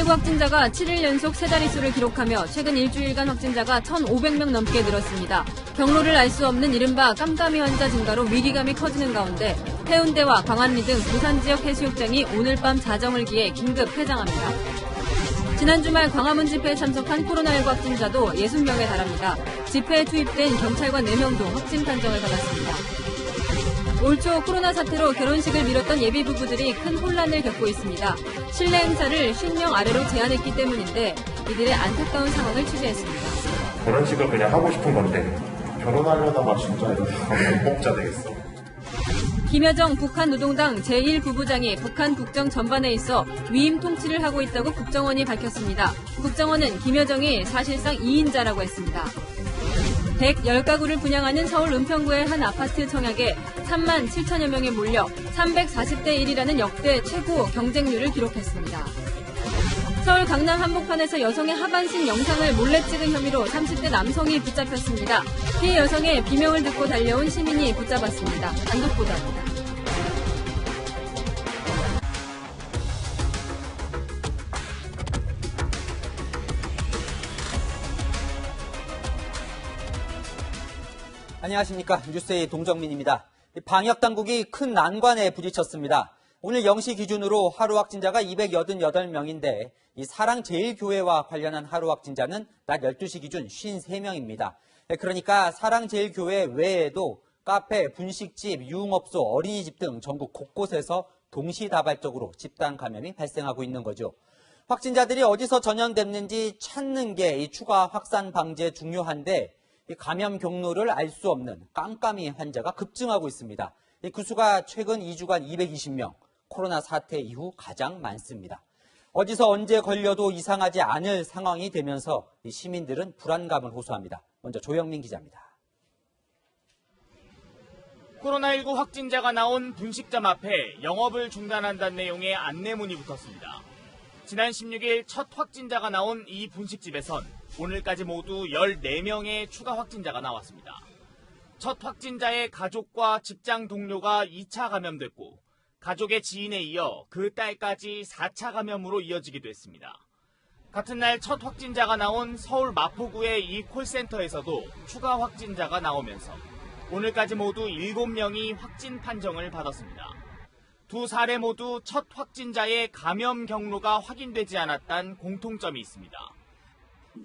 확진자가 7일 연속 3자릿수를 기록하며 최근 일주일간 확진자가 1,500명 넘게 늘었습니다. 경로를 알 수 없는 이른바 깜깜이 환자 증가로 위기감이 커지는 가운데 해운대와 광안리 등 부산 지역 해수욕장이 오늘 밤 자정을 기해 긴급 폐장합니다. 지난 주말 광화문 집회에 참석한 코로나19 확진자도 60명에 달합니다. 집회에 투입된 경찰관 4명도 확진 판정을 받았습니다. 올 초 코로나 사태로 결혼식을 미뤘던 예비 부부들이 큰 혼란을 겪고 있습니다. 실내 행사를 50명 아래로 제한했기 때문인데 이들의 안타까운 상황을 취재했습니다. 결혼식을 그냥 하고 싶은 건데 결혼하려다가 진짜 이렇게 복자 되겠어. 김여정 북한 노동당 제1부부장이 북한 국정 전반에 있어 위임 통치를 하고 있다고 국정원이 밝혔습니다. 국정원은 김여정이 사실상 2인자라고 했습니다. 110가구를 분양하는 서울 은평구의 한 아파트 청약에 3만 7천여 명이 몰려 340대 1이라는 역대 최고 경쟁률을 기록했습니다. 서울 강남 한복판에서 여성의 하반신 영상을 몰래 찍은 혐의로 30대 남성이 붙잡혔습니다. 피해 여성의 비명을 듣고 달려온 시민이 붙잡았습니다. 단독 보도합니다. 안녕하십니까. 뉴스의 동정민입니다. 방역당국이 큰 난관에 부딪혔습니다. 오늘 0시 기준으로 하루 확진자가 288명인데 이 사랑제일교회와 관련한 하루 확진자는 낮 12시 기준 53명입니다. 그러니까 사랑제일교회 외에도 카페, 분식집, 유흥업소, 어린이집 등 전국 곳곳에서 동시다발적으로 집단 감염이 발생하고 있는 거죠. 확진자들이 어디서 전염됐는지 찾는 게 이 추가 확산 방지에 중요한데 이 감염 경로를 알 수 없는 깜깜이 환자가 급증하고 있습니다. 그 수가 최근 2주간 220명, 코로나 사태 이후 가장 많습니다. 어디서 언제 걸려도 이상하지 않을 상황이 되면서 시민들은 불안감을 호소합니다. 먼저 조영민 기자입니다. 코로나19 확진자가 나온 분식점 앞에 영업을 중단한다는 내용의 안내문이 붙었습니다. 지난 16일 첫 확진자가 나온 이 분식집에선 오늘까지 모두 14명의 추가 확진자가 나왔습니다. 첫 확진자의 가족과 직장 동료가 2차 감염됐고 가족의 지인에 이어 그 딸까지 4차 감염으로 이어지기도 했습니다. 같은 날 첫 확진자가 나온 서울 마포구의 이 콜센터에서도 추가 확진자가 나오면서 오늘까지 모두 7명이 확진 판정을 받았습니다. 두 사례 모두 첫 확진자의 감염 경로가 확인되지 않았다는 공통점이 있습니다.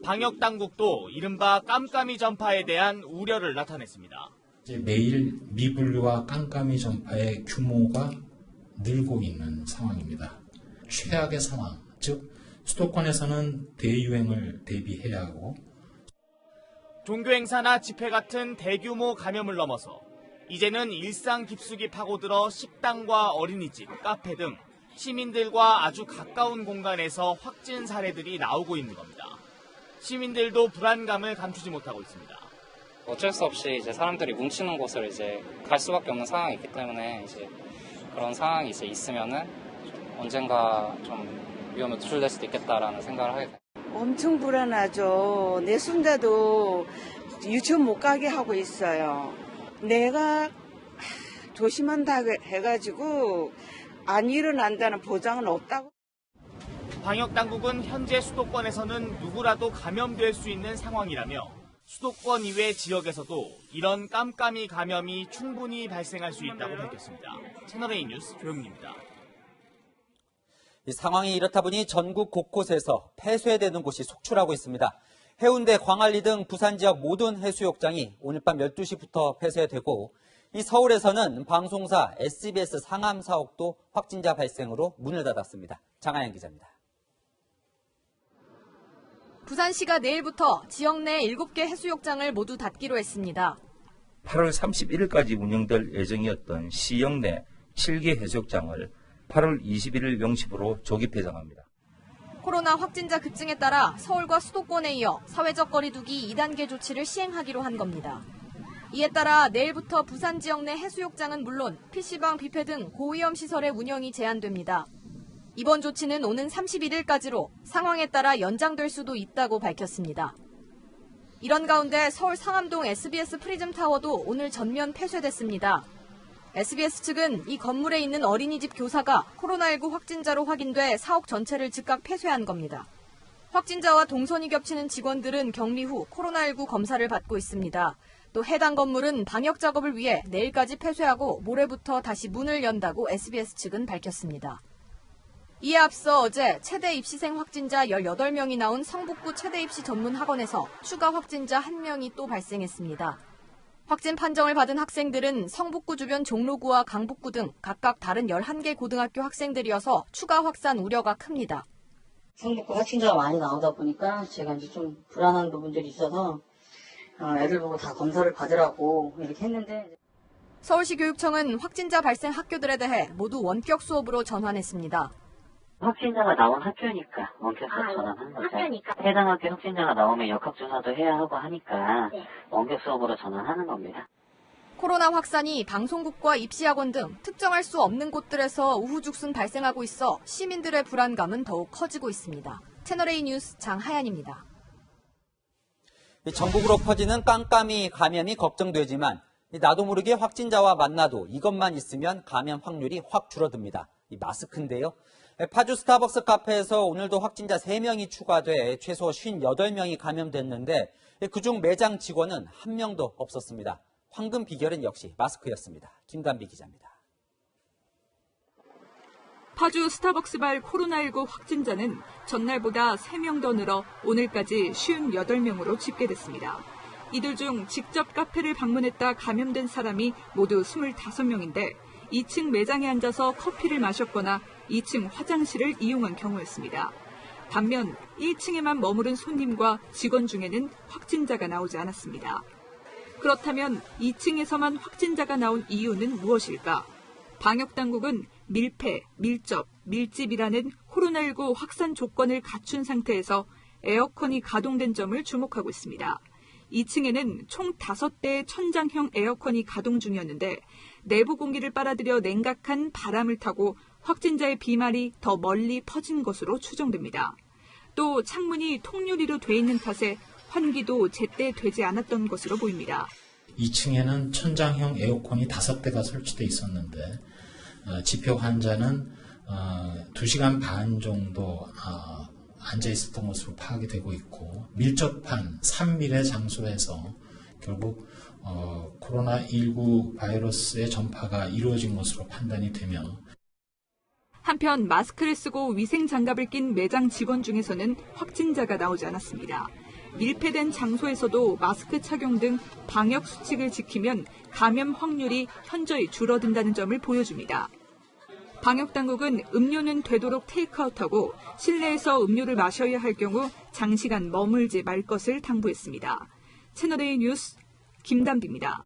방역당국도 이른바 깜깜이 전파에 대한 우려를 나타냈습니다. 매일 미분류와 깜깜이 전파의 규모가 늘고 있는 상황입니다. 최악의 상황, 즉 수도권에서는 대유행을 대비해야 하고 종교행사나 집회 같은 대규모 감염을 넘어서 이제는 일상 깊숙이 파고들어 식당과 어린이집, 카페 등 시민들과 아주 가까운 공간에서 확진 사례들이 나오고 있는 겁니다. 시민들도 불안감을 감추지 못하고 있습니다. 어쩔 수 없이 이제 사람들이 뭉치는 곳을 이제 갈 수밖에 없는 상황이 있기 때문에 이제 그런 상황이 이제 있으면은 언젠가 좀 위험에 노출될 수도 있겠다라는 생각을 하게 돼요. 엄청 불안하죠. 내 손자도 유치원 못 가게 하고 있어요. 내가 조심한다 해가지고 안 일어난다는 보장은 없다고. 방역당국은 현재 수도권에서는 누구라도 감염될 수 있는 상황이라며 수도권 이외 지역에서도 이런 깜깜이 감염이 충분히 발생할 수 있다고 밝혔습니다. 채널A 뉴스 조영민입니다. 이 상황이 이렇다 보니 전국 곳곳에서 폐쇄되는 곳이 속출하고 있습니다. 해운대, 광안리 등 부산 지역 모든 해수욕장이 오늘 밤 12시부터 폐쇄되고 이 서울에서는 방송사 SBS 상암 사옥도 확진자 발생으로 문을 닫았습니다. 장하영 기자입니다. 부산시가 내일부터 지역 내 7개 해수욕장을 모두 닫기로 했습니다. 8월 31일까지 운영될 예정이었던 시역 내 7개 해수욕장을 8월 21일 0시부로 조기 폐장합니다. 코로나 확진자 급증에 따라 서울과 수도권에 이어 사회적 거리두기 2단계 조치를 시행하기로 한 겁니다. 이에 따라 내일부터 부산 지역 내 해수욕장은 물론 PC방, 뷔페 등 고위험 시설의 운영이 제한됩니다. 이번 조치는 오는 31일까지로 상황에 따라 연장될 수도 있다고 밝혔습니다. 이런 가운데 서울 상암동 SBS 프리즘 타워도 오늘 전면 폐쇄됐습니다. SBS 측은 이 건물에 있는 어린이집 교사가 코로나19 확진자로 확인돼 사옥 전체를 즉각 폐쇄한 겁니다. 확진자와 동선이 겹치는 직원들은 격리 후 코로나19 검사를 받고 있습니다. 또 해당 건물은 방역 작업을 위해 내일까지 폐쇄하고 모레부터 다시 문을 연다고 SBS 측은 밝혔습니다. 이에 앞서 어제 최대 입시생 확진자 18명이 나온 성북구 최대 입시 전문 학원에서 추가 확진자 1명이 또 발생했습니다. 확진 판정을 받은 학생들은 성북구 주변 종로구와 강북구 등 각각 다른 11개 고등학교 학생들이어서 추가 확산 우려가 큽니다. 성북구 확진자가 많이 나오다 보니까 제가 이제 좀 불안한 부분들이 있어서 애들 보고 다 검사를 받으라고 이렇게 했는데. 서울시 교육청은 확진자 발생 학교들에 대해 모두 원격 수업으로 전환했습니다. 확진자가 나온 학교니까 원격 수업 전환하는 거죠. 해당 학교 확진자가 나오면 역학조사도 해야 하고 하니까 원격 수업으로 전환하는 겁니다. 코로나 확산이 방송국과 입시학원 등 특정할 수 없는 곳들에서 우후죽순 발생하고 있어 시민들의 불안감은 더욱 커지고 있습니다. 채널A 뉴스 장하연입니다. 전국으로 퍼지는 깜깜이 감염이 걱정되지만 나도 모르게 확진자와 만나도 이것만 있으면 감염 확률이 확 줄어듭니다. 이 마스크인데요. 파주 스타벅스 카페에서 오늘도 확진자 3명이 추가돼 최소 58명이 감염됐는데 그중 매장 직원은 1명도 없었습니다. 황금 비결은 역시 마스크였습니다. 김단비 기자입니다. 파주 스타벅스발 코로나19 확진자는 전날보다 3명 더 늘어 오늘까지 58명으로 집계됐습니다. 이들 중 직접 카페를 방문했다 감염된 사람이 모두 25명인데 2층 매장에 앉아서 커피를 마셨거나 2층 화장실을 이용한 경우였습니다. 반면 1층에만 머무른 손님과 직원 중에는 확진자가 나오지 않았습니다. 그렇다면 2층에서만 확진자가 나온 이유는 무엇일까? 방역당국은 밀폐, 밀접, 밀집이라는 코로나19 확산 조건을 갖춘 상태에서 에어컨이 가동된 점을 주목하고 있습니다. 2층에는 총 5대의 천장형 에어컨이 가동 중이었는데 내부 공기를 빨아들여 냉각한 바람을 타고 확진자의 비말이 더 멀리 퍼진 것으로 추정됩니다. 또 창문이 통유리로 돼 있는 탓에 환기도 제때 되지 않았던 것으로 보입니다. 2층에는 천장형 에어컨이 5대가 설치되어 있었는데 집회 환자는 2시간 반 정도 앉아 있었던 것으로 파악이 되고 있고 밀접한 3밀의 장소에서 결국 코로나19 바이러스의 전파가 이루어진 것으로 판단이 되며 한편 마스크를 쓰고 위생 장갑을 낀 매장 직원 중에서는 확진자가 나오지 않았습니다. 밀폐된 장소에서도 마스크 착용 등 방역 수칙을 지키면 감염 확률이 현저히 줄어든다는 점을 보여줍니다. 방역당국은 음료는 되도록 테이크아웃하고 실내에서 음료를 마셔야 할 경우 장시간 머물지 말 것을 당부했습니다. 채널A 뉴스 김단비입니다.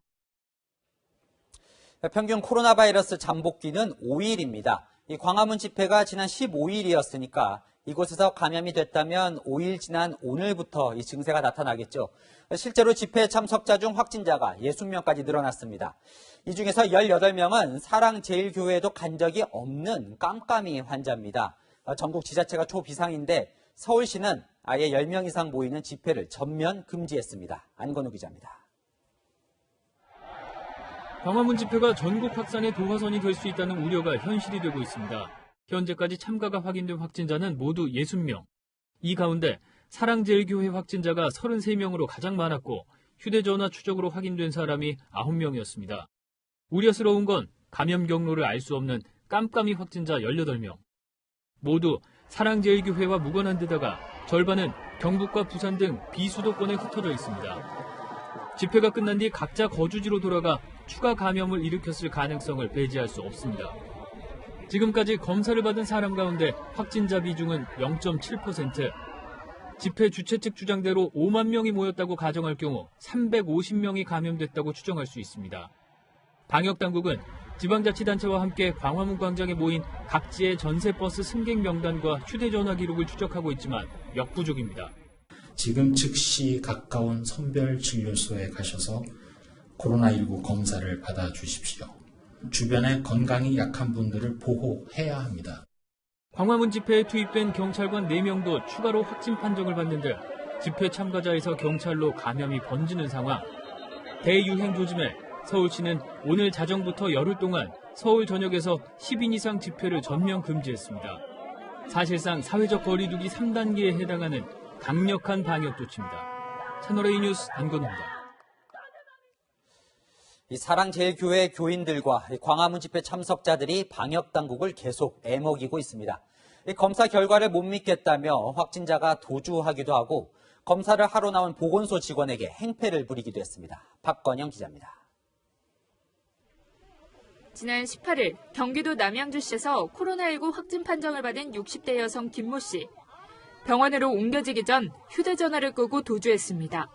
평균 코로나 바이러스 잠복기는 5일입니다. 이 광화문 집회가 지난 15일이었으니까 이곳에서 감염이 됐다면 5일 지난 오늘부터 이 증세가 나타나겠죠. 실제로 집회 참석자 중 확진자가 60명까지 늘어났습니다. 이 중에서 18명은 사랑제일교회에도 간 적이 없는 깜깜이 환자입니다. 전국 지자체가 초비상인데 서울시는 아예 10명 이상 모이는 집회를 전면 금지했습니다. 안건우 기자입니다. 광화문 집회가 전국 확산의 도화선이 될 수 있다는 우려가 현실이 되고 있습니다. 현재까지 참가가 확인된 확진자는 모두 60명. 이 가운데 사랑제일교회 확진자가 33명으로 가장 많았고 휴대전화 추적으로 확인된 사람이 9명이었습니다. 우려스러운 건 감염 경로를 알 수 없는 깜깜이 확진자 18명. 모두 사랑제일교회와 무관한 데다가 절반은 경북과 부산 등 비수도권에 흩어져 있습니다. 집회가 끝난 뒤 각자 거주지로 돌아가 추가 감염을 일으켰을 가능성을 배제할 수 없습니다. 지금까지 검사를 받은 사람 가운데 확진자 비중은 0.7%. 집회 주최 측 주장대로 5만 명이 모였다고 가정할 경우 350명이 감염됐다고 추정할 수 있습니다. 방역당국은 지방자치단체와 함께 광화문 광장에 모인 각지의 전세버스 승객 명단과 휴대전화 기록을 추적하고 있지만 역부족입니다. 지금 즉시 가까운 선별진료소에 가셔서 코로나19 검사를 받아주십시오. 주변에 건강이 약한 분들을 보호해야 합니다. 광화문 집회에 투입된 경찰관 4명도 추가로 확진 판정을 받는데 집회 참가자에서 경찰로 감염이 번지는 상황. 대유행 조짐에 서울시는 오늘 자정부터 열흘 동안 서울 전역에서 10인 이상 집회를 전면 금지했습니다. 사실상 사회적 거리두기 3단계에 해당하는 강력한 방역 조치입니다. 채널A 뉴스 안건호입니다. 이 사랑제일교회 교인들과 광화문 집회 참석자들이 방역당국을 계속 애먹이고 있습니다. 검사 결과를 못 믿겠다며 확진자가 도주하기도 하고 검사를 하러 나온 보건소 직원에게 행패를 부리기도 했습니다. 박건영 기자입니다. 지난 18일 경기도 남양주시에서 코로나19 확진 판정을 받은 60대 여성 김모 씨. 병원으로 옮겨지기 전 휴대전화를 끄고 도주했습니다.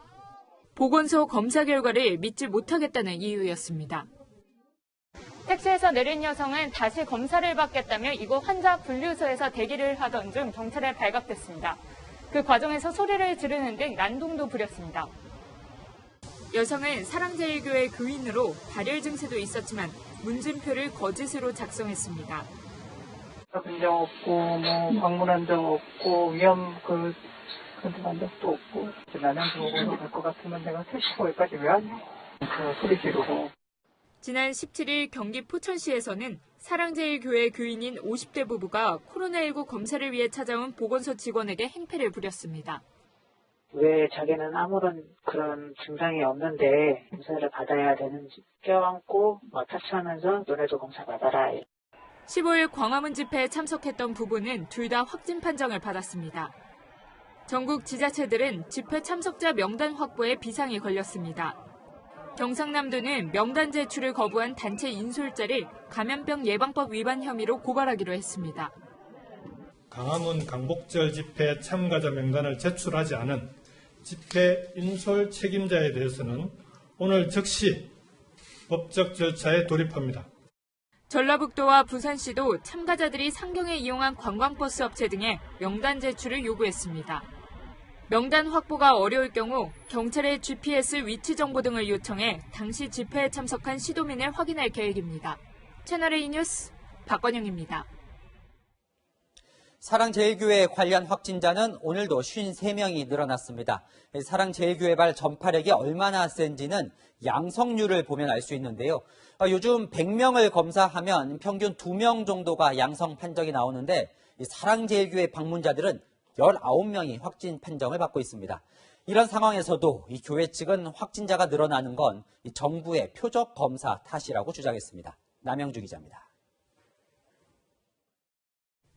보건소 검사 결과를 믿지 못하겠다는 이유였습니다. 택시에서 내린 여성은 다시 검사를 받겠다며 이곳 환자 분류소에서 대기를 하던 중 경찰에 발각됐습니다. 그 과정에서 소리를 지르는 등 난동도 부렸습니다. 여성은 사랑제일교회 교인으로 발열 증세도 있었지만 문진표를 거짓으로 작성했습니다. 잡은 적 없고 방문한 적 없고 위험 근처간 적도 없고 남양주 오고 갈 것 같으면 내가 택시 거기까지 왜 왔냐 소리 지르고. 지난 17일 경기 포천시에서는 사랑제일교회 교인인 50대 부부가 코로나19 검사를 위해 찾아온 보건소 직원에게 행패를 부렸습니다. 왜 자기는 아무런 그런 증상이 없는데 검사를 받아야 되는지 껴안고 타치하면서 너네도 검사 받아라. 15일 광화문 집회에 참석했던 부부는 둘 다 확진 판정을 받았습니다. 전국 지자체들은 집회 참석자 명단 확보에 비상이 걸렸습니다. 경상남도는 명단 제출을 거부한 단체 인솔자를 감염병 예방법 위반 혐의로 고발하기로 했습니다. 광화문 광복절 집회 참가자 명단을 제출하지 않은 집회 인솔 책임자에 대해서는 오늘 즉시 법적 절차에 돌입합니다. 전라북도와 부산시도 참가자들이 상경에 이용한 관광버스 업체 등에 명단 제출을 요구했습니다. 명단 확보가 어려울 경우 경찰에 GPS 위치 정보 등을 요청해 당시 집회에 참석한 시도민을 확인할 계획입니다. 채널A 뉴스 박건영입니다. 사랑제일교회 관련 확진자는 오늘도 53명이 늘어났습니다. 사랑제일교회발 전파력이 얼마나 센지는 양성률을 보면 알 수 있는데요. 요즘 100명을 검사하면 평균 2명 정도가 양성 판정이 나오는데 사랑제일교회 방문자들은 19명이 확진 판정을 받고 있습니다. 이런 상황에서도 이 교회 측은 확진자가 늘어나는 건 정부의 표적 검사 탓이라고 주장했습니다. 남영주 기자입니다.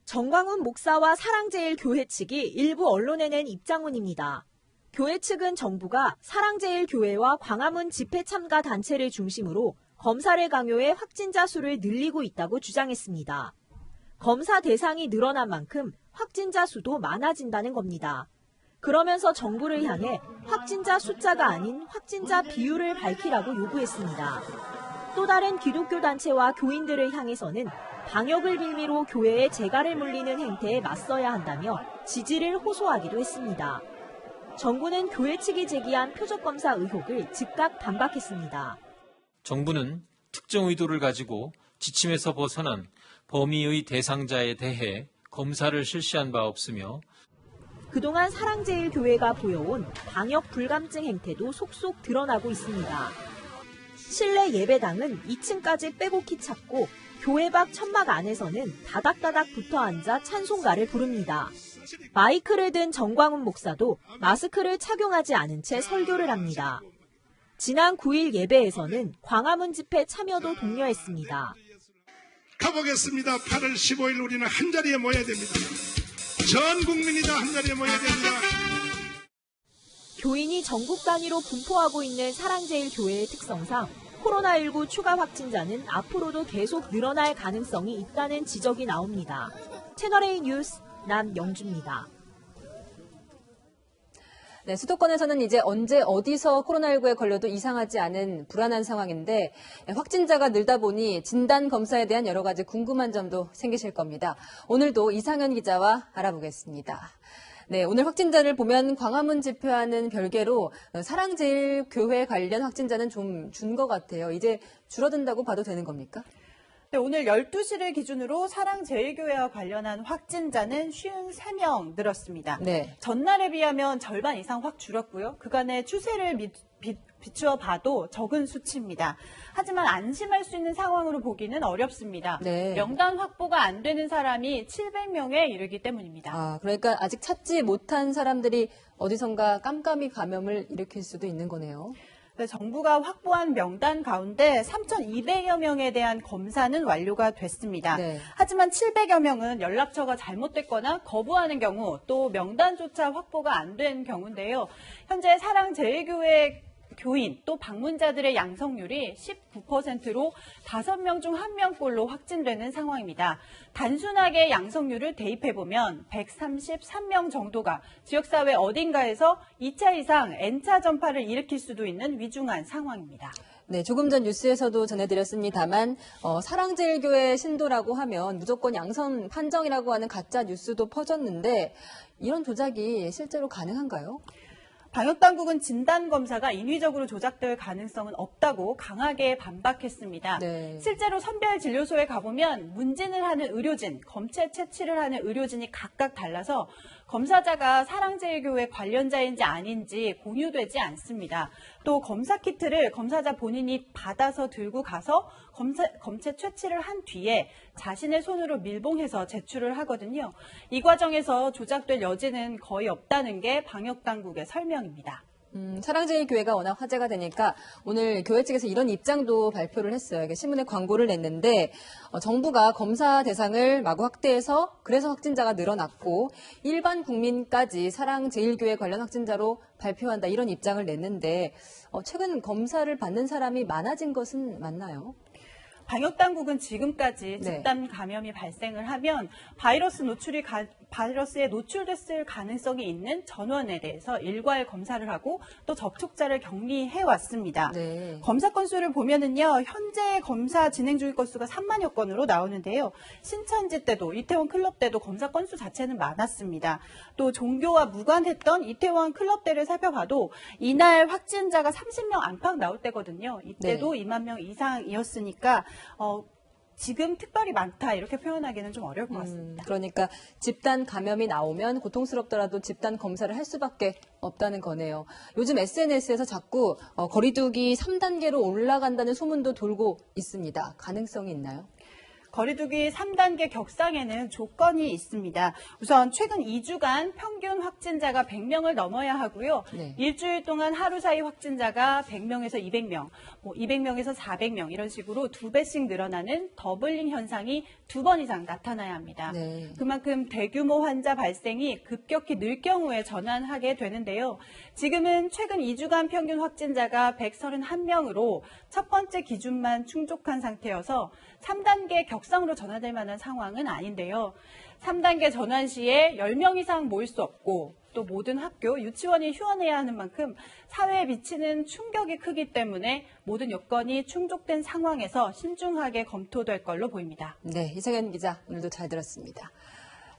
정광훈 목사와 사랑제일교회 측이 일부 언론에 낸 입장문입니다. 교회 측은 정부가 사랑제일교회와 광화문 집회 참가 단체를 중심으로 검사를 강요해 확진자 수를 늘리고 있다고 주장했습니다. 검사 대상이 늘어난 만큼 확진자 수도 많아진다는 겁니다. 그러면서 정부를 향해 확진자 숫자가 아닌 확진자 비율을 밝히라고 요구했습니다. 또 다른 기독교 단체와 교인들을 향해서는 방역을 빌미로 교회에 재갈을 물리는 행태에 맞서야 한다며 지지를 호소하기도 했습니다. 정부는 교회 측이 제기한 표적검사 의혹을 즉각 반박했습니다. 정부는 특정 의도를 가지고 지침에서 벗어난 범위의 대상자에 대해 검사를 실시한 바 없으며 그동안 사랑제일교회가 보여온 방역 불감증 행태도 속속 드러나고 있습니다. 실내 예배당은 2층까지 빼곡히 찾고 교회 밖 천막 안에서는 다닥다닥 붙어 앉아 찬송가를 부릅니다. 마이크를 든 정광훈 목사도 마스크를 착용하지 않은 채 설교를 합니다. 지난 9일 예배에서는 광화문 집회 참여도 독려했습니다. 가보겠습니다. 8월 15일 우리는 한자리에 모여야 됩니다. 전 국민이 다 한자리에 모여야 됩니다. 교인이 전국 단위로 분포하고 있는 사랑제일교회의 특성상 코로나19 추가 확진자는 앞으로도 계속 늘어날 가능성이 있다는 지적이 나옵니다. 채널A 뉴스 남영주입니다. 네, 수도권에서는 이제 언제 어디서 코로나19에 걸려도 이상하지 않은 불안한 상황인데 확진자가 늘다 보니 진단 검사에 대한 여러 가지 궁금한 점도 생기실 겁니다. 오늘도 이상현 기자와 알아보겠습니다. 네, 오늘 확진자를 보면 광화문 집회와는 별개로 사랑제일교회 관련 확진자는 좀 준 것 같아요. 이제 줄어든다고 봐도 되는 겁니까? 오늘 12시를 기준으로 사랑제일교회와 관련한 확진자는 53명 늘었습니다. 네. 전날에 비하면 절반 이상 확 줄었고요. 그간의 추세를 비추어 봐도 적은 수치입니다. 하지만 안심할 수 있는 상황으로 보기는 어렵습니다. 네. 명단 확보가 안 되는 사람이 700명에 이르기 때문입니다. 그러니까 아직 찾지 못한 사람들이 어디선가 깜깜이 감염을 일으킬 수도 있는 거네요. 네, 정부가 확보한 명단 가운데 3,200여 명에 대한 검사는 완료가 됐습니다. 네. 하지만 700여 명은 연락처가 잘못됐거나 거부하는 경우, 또 명단조차 확보가 안 된 경우인데요. 현재 사랑제일교회 교인 또 방문자들의 양성률이 19%로 5명 중 1명꼴로 확진되는 상황입니다. 단순하게 양성률을 대입해보면 133명 정도가 지역사회 어딘가에서 2차 이상 N차 전파를 일으킬 수도 있는 위중한 상황입니다. 네, 조금 전 뉴스에서도 전해드렸습니다만 사랑제일교회 신도라고 하면 무조건 양성 판정이라고 하는 가짜 뉴스도 퍼졌는데 이런 조작이 실제로 가능한가요? 방역당국은 진단검사가 인위적으로 조작될 가능성은 없다고 강하게 반박했습니다. 네. 실제로 선별진료소에 가보면 문진을 하는 의료진, 검체 채취를 하는 의료진이 각각 달라서 검사자가 사랑제일교회 관련자인지 아닌지 공유되지 않습니다. 또 검사 키트를 검사자 본인이 받아서 들고 가서 검체 채취를 한 뒤에 자신의 손으로 밀봉해서 제출을 하거든요. 이 과정에서 조작될 여지는 거의 없다는 게 방역당국의 설명입니다. 사랑제일교회가 워낙 화제가 되니까 오늘 교회 측에서 이런 입장도 발표를 했어요. 이게 신문에 광고를 냈는데 정부가 검사 대상을 마구 확대해서 그래서 확진자가 늘어났고 일반 국민까지 사랑제일교회 관련 확진자로 발표한다 이런 입장을 냈는데 최근 검사를 받는 사람이 많아진 것은 맞나요? 방역당국은 지금까지 집단 감염이 발생을 하면 바이러스에 노출됐을 가능성이 있는 전원에 대해서 일괄 검사를 하고 또 접촉자를 격리해 왔습니다. 네. 검사 건수를 보면은요, 현재 검사 진행 중인 건수가 3만여 건으로 나오는데요. 신천지 때도 이태원 클럽 때도 검사 건수 자체는 많았습니다. 또 종교와 무관했던 이태원 클럽 때를 살펴봐도 이날 확진자가 30명 안팎 나올 때거든요. 이때도 2만 명 이상이었으니까 지금 특별히 많다 이렇게 표현하기는 좀 어려울 것 같습니다. 그러니까 집단 감염이 나오면 고통스럽더라도 집단 검사를 할 수밖에 없다는 거네요. 요즘 SNS에서 자꾸 거리두기 3단계로 올라간다는 소문도 돌고 있습니다. 가능성이 있나요? 거리두기 3단계 격상에는 조건이 있습니다. 우선 최근 2주간 평균 확진자가 100명을 넘어야 하고요. 일주일 동안 하루 사이 확진자가 100명에서 200명, 200명에서 400명 이런 식으로 2배씩 늘어나는 더블링 현상이 2번 이상 나타나야 합니다. 그만큼 대규모 환자 발생이 급격히 늘 경우에 전환하게 되는데요. 지금은 최근 2주간 평균 확진자가 131명으로 첫 번째 기준만 충족한 상태여서 3단계 격상으로 전환될 만한 상황은 아닌데요. 3단계 전환 시에 10명 이상 모일 수 없고 또 모든 학교, 유치원이 휴원해야 하는 만큼 사회에 미치는 충격이 크기 때문에 모든 요건이 충족된 상황에서 신중하게 검토될 걸로 보입니다. 네, 이상현 기자 오늘도 잘 들었습니다.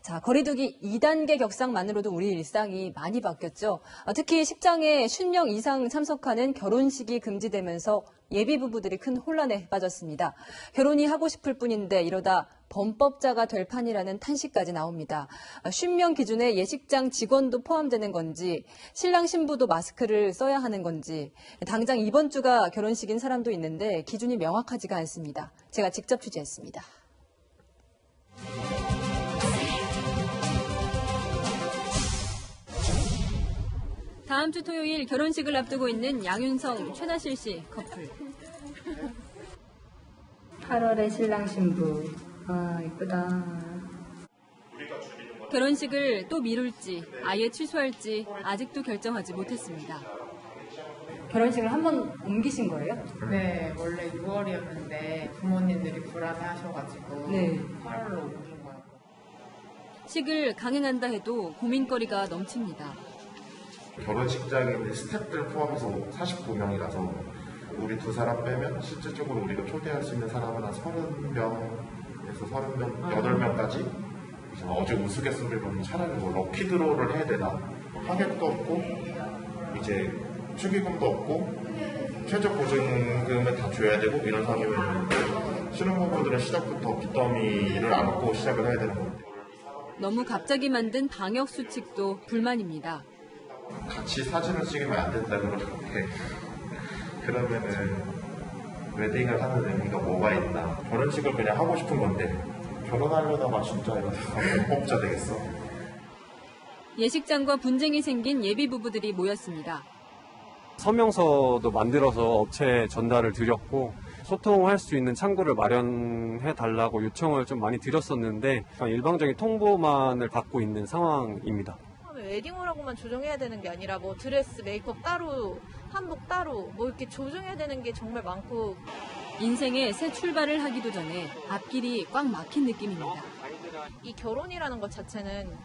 자, 거리두기 2단계 격상만으로도 우리 일상이 많이 바뀌었죠. 특히 식장에 50명 이상 참석하는 결혼식이 금지되면서 예비 부부들이 큰 혼란에 빠졌습니다. 결혼이 하고 싶을 뿐인데 이러다 범법자가 될 판이라는 탄식까지 나옵니다. 50명 기준의 예식장 직원도 포함되는 건지 신랑 신부도 마스크를 써야 하는 건지 당장 이번 주가 결혼식인 사람도 있는데 기준이 명확하지가 않습니다. 제가 직접 취재했습니다. 다음 주 토요일 결혼식을 앞두고 있는 양윤성, 최나실 씨 커플. 8월에 신랑 신부. 아, 이쁘다. 결혼식을 또 미룰지 아예 취소할지 아직도 결정하지 못했습니다. 결혼식을 한 번 옮기신 거예요? 네, 원래 6월이었는데 부모님들이 불안해하셔가지고 8월로 옮긴 거예요. 식을 강행한다 해도 고민거리가 넘칩니다. 결혼식장에 스태프들 포함해서 49명이라서 우리 두 사람 빼면 실질적으로 우리가 초대할 수 있는 사람은 한 30명에서 38명까지 어제 우스갯소리로 보면 차라리 럭키드로우를 해야 되나 하객도 없고 이제 축의금도 없고 최저 보증금을 다 줘야 되고 이런 상황이면 신혼부부들은 시작부터 빚더미를 안고 시작을 해야 되는 건데 너무 갑자기 만든 방역 수칙도 불만입니다. 같이 사진을 찍으면 안 된다 그러는데 그러면은 웨딩을 하는 의미가 뭐가 있나. 결혼식을 그냥 하고 싶은 건데 결혼하려다가 진짜 이거 법자 되겠어. 예식장과 분쟁이 생긴 예비 부부들이 모였습니다. 서명서도 만들어서 업체에 전달을 드렸고 소통할 수 있는 창구를 마련해 달라고 요청을 좀 많이 드렸었는데 일방적인 통보만을 받고 있는 상황입니다. 웨딩홀하고만 조정해야 되는 게 아니라 뭐 드레스, 메이크업 따로, 한복 따로 뭐 이렇게 조정해야 되는 게 정말 많고 인생의 새 출발을 하기도 전에 앞길이 꽉 막힌 느낌입니다. 이 결혼이라는 것 자체는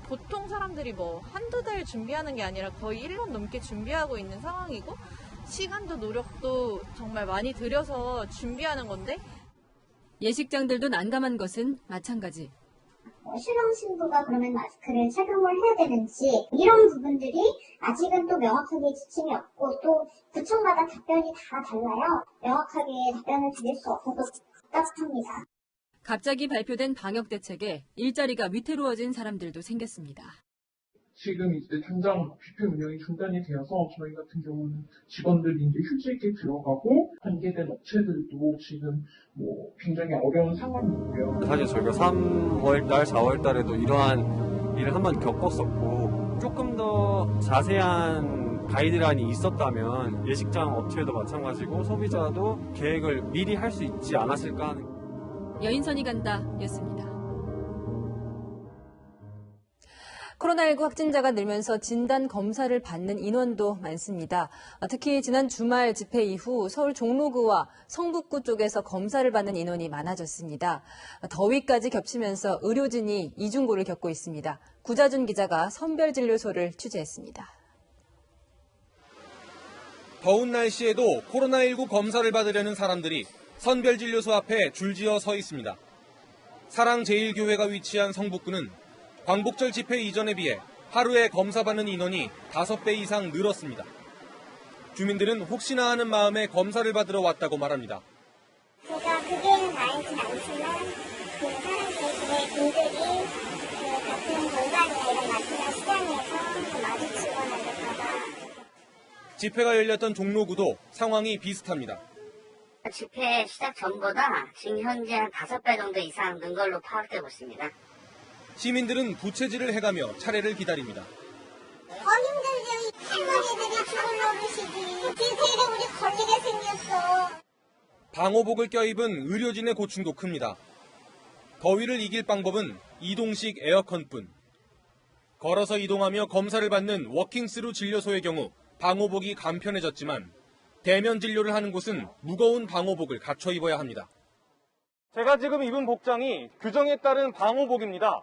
보통 사람들이 뭐 한두 달 준비하는 게 아니라 거의 1년 넘게 준비하고 있는 상황이고 시간도 노력도 정말 많이 들여서 준비하는 건데 예식장들도 난감한 것은 마찬가지. 신랑 신부가 그러면 마스크를 착용을 해야 되는지 이런 부분들이 아직은 또 명확하게 지침이 없고 또 구청마다 답변이 다 달라요. 명확하게 답변을 드릴 수 없어서 답답합니다. 갑자기 발표된 방역 대책에 일자리가 위태로워진 사람들도 생겼습니다. 지금 이제 당장 뷔페 운영이 중단이 되어서 저희 같은 경우는 직원들이 이제 휴직에 들어가고 관계된 업체들도 지금 뭐 굉장히 어려운 상황이고요. 사실 저희가 3월달, 4월달에도 이러한 일을 한번 겪었었고 조금 더 자세한 가이드라인이 있었다면 예식장 업체도 마찬가지고 소비자도 계획을 미리 할 수 있지 않았을까 하는. 여인선이 간다 였습니다. 코로나19 확진자가 늘면서 진단 검사를 받는 인원도 많습니다. 특히 지난 주말 집회 이후 서울 종로구와 성북구 쪽에서 검사를 받는 인원이 많아졌습니다. 더위까지 겹치면서 의료진이 이중고를 겪고 있습니다. 구자준 기자가 선별진료소를 취재했습니다. 더운 날씨에도 코로나19 검사를 받으려는 사람들이 선별진료소 앞에 줄지어 서 있습니다. 사랑제일교회가 위치한 성북구는 광복절 집회 이전에 비해 하루에 검사받는 인원이 5배 이상 늘었습니다. 주민들은 혹시나 하는 마음에 검사를 받으러 왔다고 말합니다. 제가 그게는 나이진 않지만 그 사랑제일교회 분들이 그 같은 공간이나 이런 마트나 시장에서 마주치거나 이럴까봐. 집회가 열렸던 종로구도 상황이 비슷합니다. 집회 시작 전보다 지금 현재 한 5배 정도 이상 는 걸로 파악되고 있습니다. 시민들은 부채질을 해가며 차례를 기다립니다. 힘들죠. 할머니들이 죽을 노릇이지. 디테일에 우리 걸리게 생겼어. 방호복을 껴입은 의료진의 고충도 큽니다. 더위를 이길 방법은 이동식 에어컨뿐. 걸어서 이동하며 검사를 받는 워킹스루 진료소의 경우 방호복이 간편해졌지만 대면 진료를 하는 곳은 무거운 방호복을 갖춰 입어야 합니다. 제가 지금 입은 복장이 규정에 따른 방호복입니다.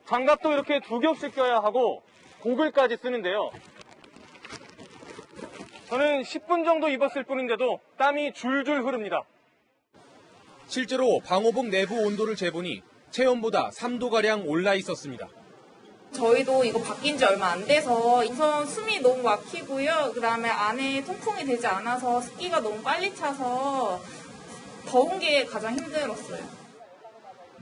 장갑도 이렇게 2겹씩 껴야 하고 고글까지 쓰는데요. 저는 10분 정도 입었을 뿐인데도 땀이 줄줄 흐릅니다. 실제로 방호복 내부 온도를 재보니 체온보다 3도가량 올라 있었습니다. 저희도 이거 바뀐 지 얼마 안 돼서 우선 숨이 너무 막히고요. 그다음에 안에 통풍이 되지 않아서 습기가 너무 빨리 차서 더운 게 가장 힘들었어요.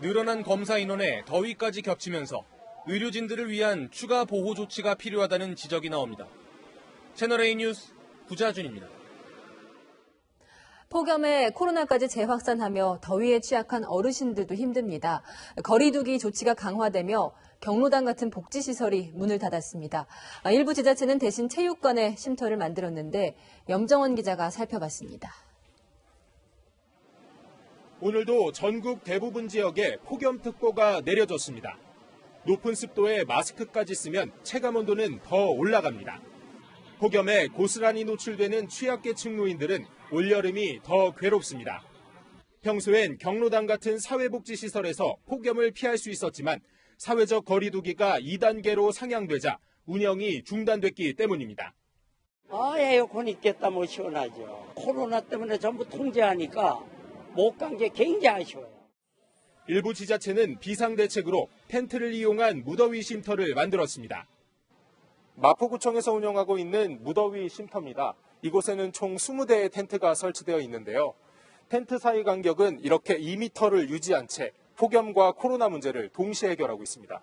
늘어난 검사 인원에 더위까지 겹치면서 의료진들을 위한 추가 보호 조치가 필요하다는 지적이 나옵니다. 채널A 뉴스 구자준입니다. 폭염에 코로나까지 재확산하며 더위에 취약한 어르신들도 힘듭니다. 거리두기 조치가 강화되며 경로당 같은 복지시설이 문을 닫았습니다. 일부 지자체는 대신 체육관에 쉼터를 만들었는데 염정원 기자가 살펴봤습니다. 오늘도 전국 대부분 지역에 폭염특보가 내려졌습니다. 높은 습도에 마스크까지 쓰면 체감온도는 더 올라갑니다. 폭염에 고스란히 노출되는 취약계층 노인들은 올여름이 더 괴롭습니다. 평소엔 경로당 같은 사회복지시설에서 폭염을 피할 수 있었지만 사회적 거리두기가 2단계로 상향되자 운영이 중단됐기 때문입니다. 에어컨 있겠다 뭐 시원하죠. 코로나 때문에 전부 통제하니까 못 간 게 굉장히 아쉬워요. 일부 지자체는 비상대책으로 텐트를 이용한 무더위 쉼터를 만들었습니다. 마포구청에서 운영하고 있는 무더위 쉼터입니다. 이곳에는 총 20대의 텐트가 설치되어 있는데요. 텐트 사이 간격은 이렇게 2m를 유지한 채 폭염과 코로나 문제를 동시에 해결하고 있습니다.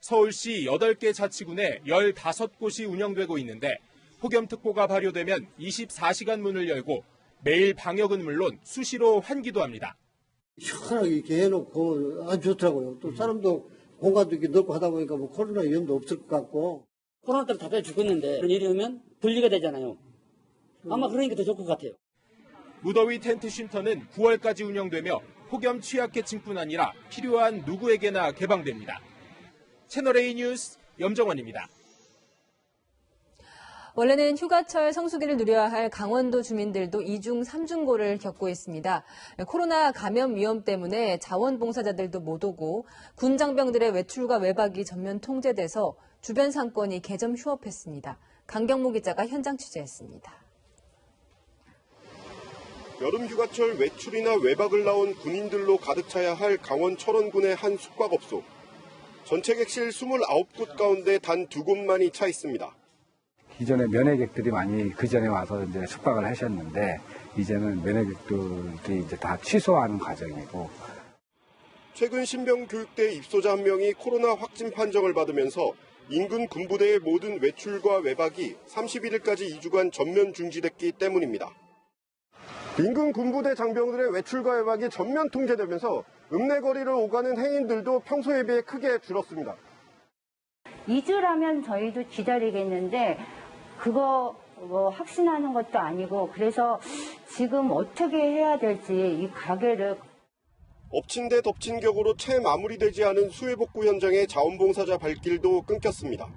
서울시 8개 자치군에 15곳이 운영되고 있는데 폭염특보가 발효되면 24시간 문을 열고 매일 방역은 물론 수시로 환기도 합니다. 시원하게 이렇게 해놓고 아주 좋더라고요. 또 사람도 공간도 이렇게 넓고 하다 보니까 뭐 코로나 위험도 없을 것 같고. 코로나 때문에 답답해 죽겠는데 그런 일이 오면 분리가 되잖아요. 아마 그러니까 더 좋을 것 같아요. 무더위 텐트 쉼터는 9월까지 운영되며 폭염 취약계층뿐 아니라 필요한 누구에게나 개방됩니다. 채널A 뉴스 염정원입니다. 원래는 휴가철 성수기를 누려야 할 강원도 주민들도 2중, 3중고를 겪고 있습니다. 코로나 감염 위험 때문에 자원봉사자들도 못 오고 군 장병들의 외출과 외박이 전면 통제돼서 주변 상권이 개점 휴업했습니다. 강경모 기자가 현장 취재했습니다. 여름 휴가철 외출이나 외박을 나온 군인들로 가득 차야 할 강원 철원군의 한 숙박업소. 전체 객실 29곳 가운데 단 2곳만이 차 있습니다. 기존에 면회객들이 많이 그 전에 와서 이제 숙박을 하셨는데 이제는 면회객들이 이제 다 취소하는 과정이고. 최근 신병 교육대 입소자 한 명이 코로나 확진 판정을 받으면서 인근 군부대의 모든 외출과 외박이 31일까지 2주간 전면 중지됐기 때문입니다. 인근 군부대 장병들의 외출과 외박이 전면 통제되면서 읍내거리를 오가는 행인들도 평소에 비해 크게 줄었습니다. 2주라면 저희도 기다리겠는데 그거 확신하는 것도 아니고 그래서 지금 어떻게 해야 될지 이 가게를 엎친 데 덮친 격으로 채 마무리되지 않은 수해복구 현장의 자원봉사자 발길도 끊겼습니다.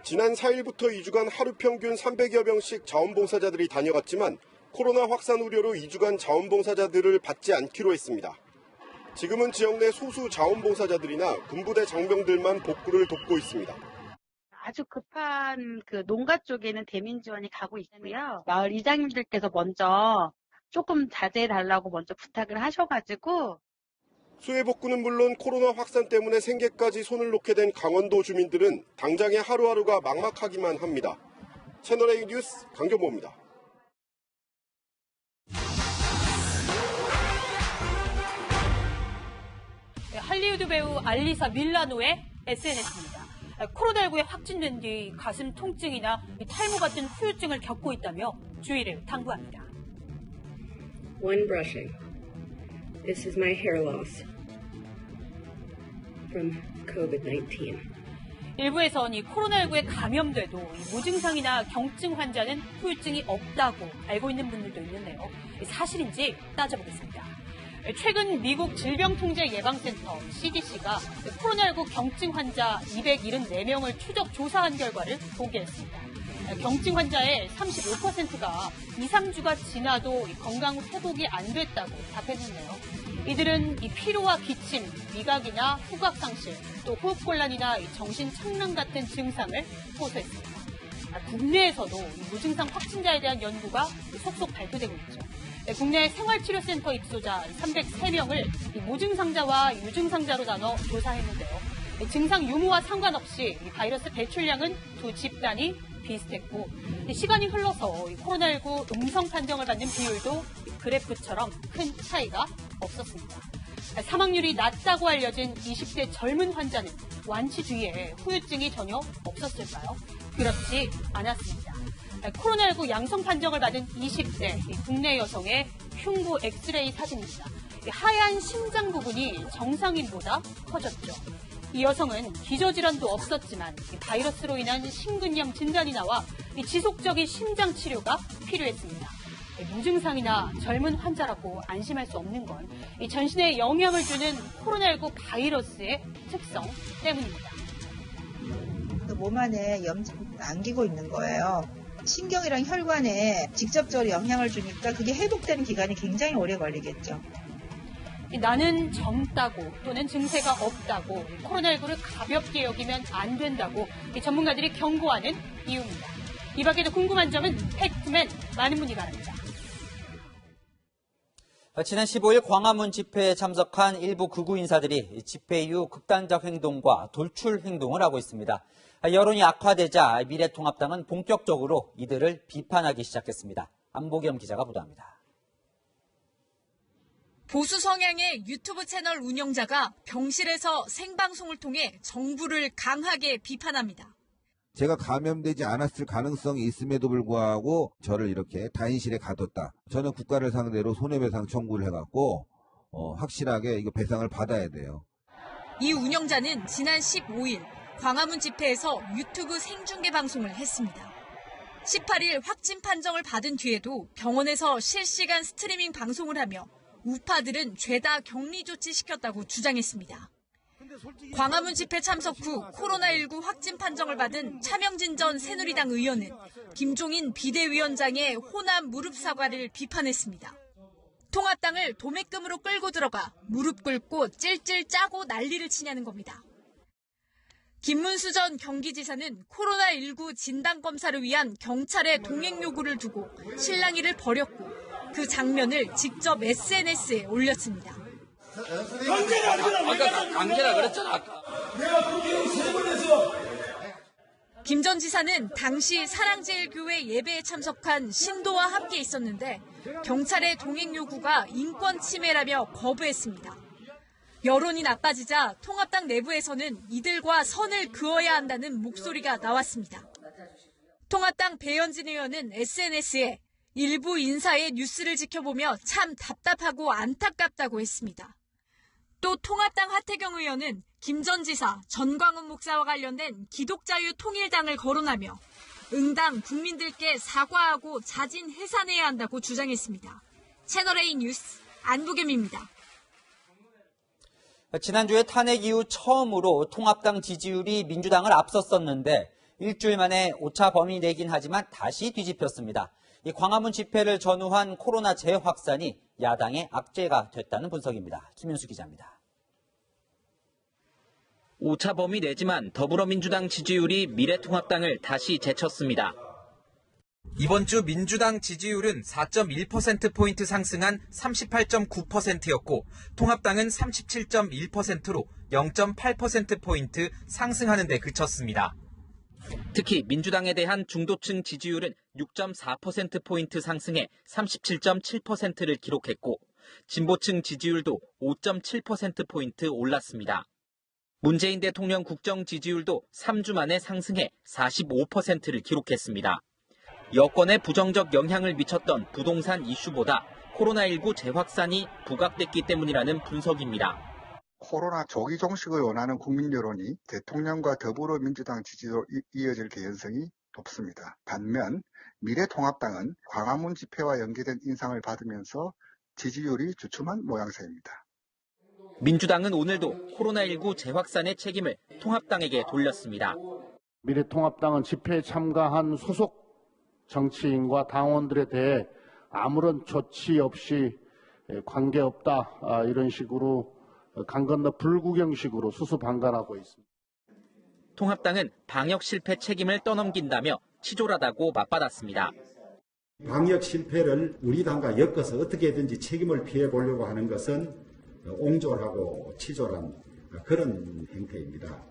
지난 4일부터 2주간 하루 평균 300여 명씩 자원봉사자들이 다녀갔지만 코로나 확산 우려로 2주간 자원봉사자들을 받지 않기로 했습니다. 지금은 지역 내 소수 자원봉사자들이나 군부대 장병들만 복구를 돕고 있습니다. 아주 급한 그 농가 쪽에는 대민 지원이 가고 있고요. 마을 이장님들께서 먼저 조금 자제해달라고 먼저 부탁을 하셔가지고 수해복구는 물론 코로나 확산 때문에 생계까지 손을 놓게 된 강원도 주민들은 당장의 하루하루가 막막하기만 합니다. 채널A 뉴스 강경모입니다. 할리우드 배우 알리사 밀라노의 SNS입니다. 코로나19에 확진된 뒤 가슴 통증이나 탈모 같은 후유증을 겪고 있다며 주의를 당부합니다. One brushing. This is my hair loss from COVID-19. 일부에선 이 코로나19에 감염돼도 무증상이나 경증 환자는 후유증이 없다고 알고 있는 분들도 있는데요. 사실인지 따져보겠습니다. 최근 미국 질병통제예방센터 CDC가 코로나19 경증 환자 274명을 추적 조사한 결과를 공개했습니다. 경증 환자의 35%가 2, 3주가 지나도 건강 회복이 안 됐다고 답했는데요. 이들은 이 피로와 기침, 미각이나 후각 상실, 또 호흡곤란이나 정신 착란 같은 증상을 호소했습니다. 국내에서도 무증상 확진자에 대한 연구가 속속 발표되고 있죠. 국내 생활치료센터 입소자 303명을 무증상자와 유증상자로 나눠 조사했는데요. 증상 유무와 상관없이 바이러스 배출량은 두 집단이 비슷했고 시간이 흘러서 코로나19 음성 판정을 받는 비율도 그래프처럼 큰 차이가 없었습니다. 사망률이 낮다고 알려진 20대 젊은 환자는 완치 뒤에 후유증이 전혀 없었을까요? 그렇지 않았습니다. 코로나19 양성 판정을 받은 20대 국내 여성의 흉부 엑스레이 사진입니다. 하얀 심장 부분이 정상인보다 커졌죠. 이 여성은 기저질환도 없었지만 바이러스로 인한 심근염 진단이 나와 지속적인 심장 치료가 필요했습니다. 무증상이나 젊은 환자라고 안심할 수 없는 건 전신에 영향을 주는 코로나19 바이러스의 특성 때문입니다. 몸 안에 염증이 안기고 있는 거예요. 신경이랑 혈관에 직접적으로 영향을 주니까 그게 회복되는 기간이 굉장히 오래 걸리겠죠. 나는 젊다고 또는 증세가 없다고 코로나19를 가볍게 여기면 안 된다고 전문가들이 경고하는 이유입니다. 이 밖에도 궁금한 점은 팩트맨 많은 문의 바랍니다. 지난 15일 광화문 집회에 참석한 일부 극우 인사들이 집회 이후 극단적 행동과 돌출 행동을 하고 있습니다. 여론이 악화되자 미래통합당은 본격적으로 이들을 비판하기 시작했습니다. 안보겸 기자가 보도합니다. 보수 성향의 유튜브 채널 운영자가 병실에서 생방송을 통해 정부를 강하게 비판합니다. 제가 감염되지 않았을 가능성이 있음에도 불구하고 저를 이렇게 단실에 가뒀다. 저는 국가를 상대로 손해배상 청구를 해갖고 확실하게 이거 배상을 받아야 돼요. 이 운영자는 지난 15일 광화문 집회에서 유튜브 생중계 방송을 했습니다. 18일 확진 판정을 받은 뒤에도 병원에서 실시간 스트리밍 방송을 하며 우파들은 죄다 격리 조치시켰다고 주장했습니다. 광화문 집회 참석 후 코로나19 확진 판정을 받은 차명진 전 새누리당 의원은 김종인 비대위원장의 호남 무릎 사과를 비판했습니다. 통합당을 도매금으로 끌고 들어가 무릎 꿇고 찔찔 짜고 난리를 치냐는 겁니다. 김문수 전 경기지사는 코로나19 진단검사를 위한 경찰의 동행 요구를 두고 실랑이를 벌였고 그 장면을 직접 SNS에 올렸습니다. 강제라 그랬잖아. 김 전 지사는 당시 사랑제일교회 예배에 참석한 신도와 함께 있었는데 경찰의 동행 요구가 인권 침해라며 거부했습니다. 여론이 나빠지자 통합당 내부에서는 이들과 선을 그어야 한다는 목소리가 나왔습니다. 통합당 배현진 의원은 SNS에 일부 인사의 뉴스를 지켜보며 참 답답하고 안타깝다고 했습니다. 또 통합당 하태경 의원은 김 전 지사, 전광훈 목사와 관련된 기독자유통일당을 거론하며 응당 국민들께 사과하고 자진 해산해야 한다고 주장했습니다. 채널A 뉴스 안부겸입니다. 지난주에 탄핵 이후 처음으로 통합당 지지율이 민주당을 앞섰었는데 일주일 만에 오차 범위 내긴 하지만 다시 뒤집혔습니다. 이 광화문 집회를 전후한 코로나 재확산이 야당의 악재가 됐다는 분석입니다. 김윤수 기자입니다. 오차 범위 내지만 더불어민주당 지지율이 미래통합당을 다시 제쳤습니다. 이번 주 민주당 지지율은 4.1%포인트 상승한 38.9%였고 통합당은 37.1%로 0.8%포인트 상승하는 데 그쳤습니다. 특히 민주당에 대한 중도층 지지율은 6.4%포인트 상승해 37.7%를 기록했고 진보층 지지율도 5.7%포인트 올랐습니다. 문재인 대통령 국정 지지율도 3주 만에 상승해 45%를 기록했습니다. 여권에 부정적 영향을 미쳤던 부동산 이슈보다 코로나19 재확산이 부각됐기 때문이라는 분석입니다. 코로나 조기 종식을 원하는 국민 여론이 대통령과 더불어민주당 지지로 이어질 개연성이 높습니다. 반면 미래통합당은 광화문 집회와 연계된 인상을 받으면서 지지율이 주춤한 모양새입니다. 민주당은 오늘도 코로나19 재확산의 책임을 통합당에게 돌렸습니다. 미래통합당은 집회에 참가한 소속 정치인과 당원들에 대해 아무런 조치 없이 관계없다 이런 식으로 강 건너 불구경식으로 수수방관하고 있습니다. 통합당은 방역 실패 책임을 떠넘긴다며 치졸하다고 맞받았습니다. 방역 실패를 우리 당과 엮어서 어떻게든지 책임을 피해보려고 하는 것은 옹졸하고 치졸한 그런 행태입니다.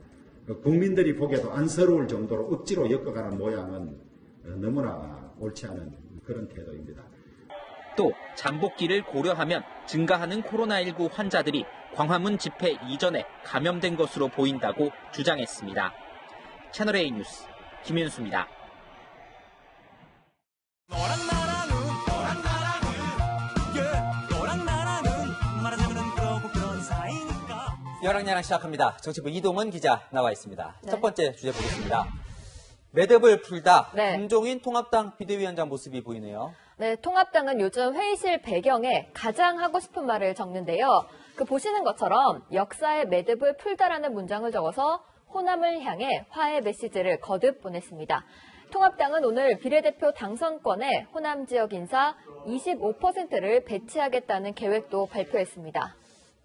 국민들이 보기에도 안쓰러울 정도로 억지로 엮어가는 모양은 너무나 옳지 않은 그런 태도입니다. 또 잠복기를 고려하면 증가하는 코로나19 환자들이 광화문 집회 이전에 감염된 것으로 보인다고 주장했습니다. 채널A 뉴스 김윤수입니다. 여랑야랑 시작합니다. 정치부 이동은 기자 나와 있습니다. 네. 첫 번째 주제 보겠습니다. 매듭을 풀다. 네. 김종인 통합당 비대위원장 모습이 보이네요. 네, 통합당은 요즘 회의실 배경에 가장 하고 싶은 말을 적는데요. 보시는 것처럼 역사의 매듭을 풀다라는 문장을 적어서 호남을 향해 화해 메시지를 거듭 보냈습니다. 통합당은 오늘 비례대표 당선권에 호남 지역 인사 25%를 배치하겠다는 계획도 발표했습니다.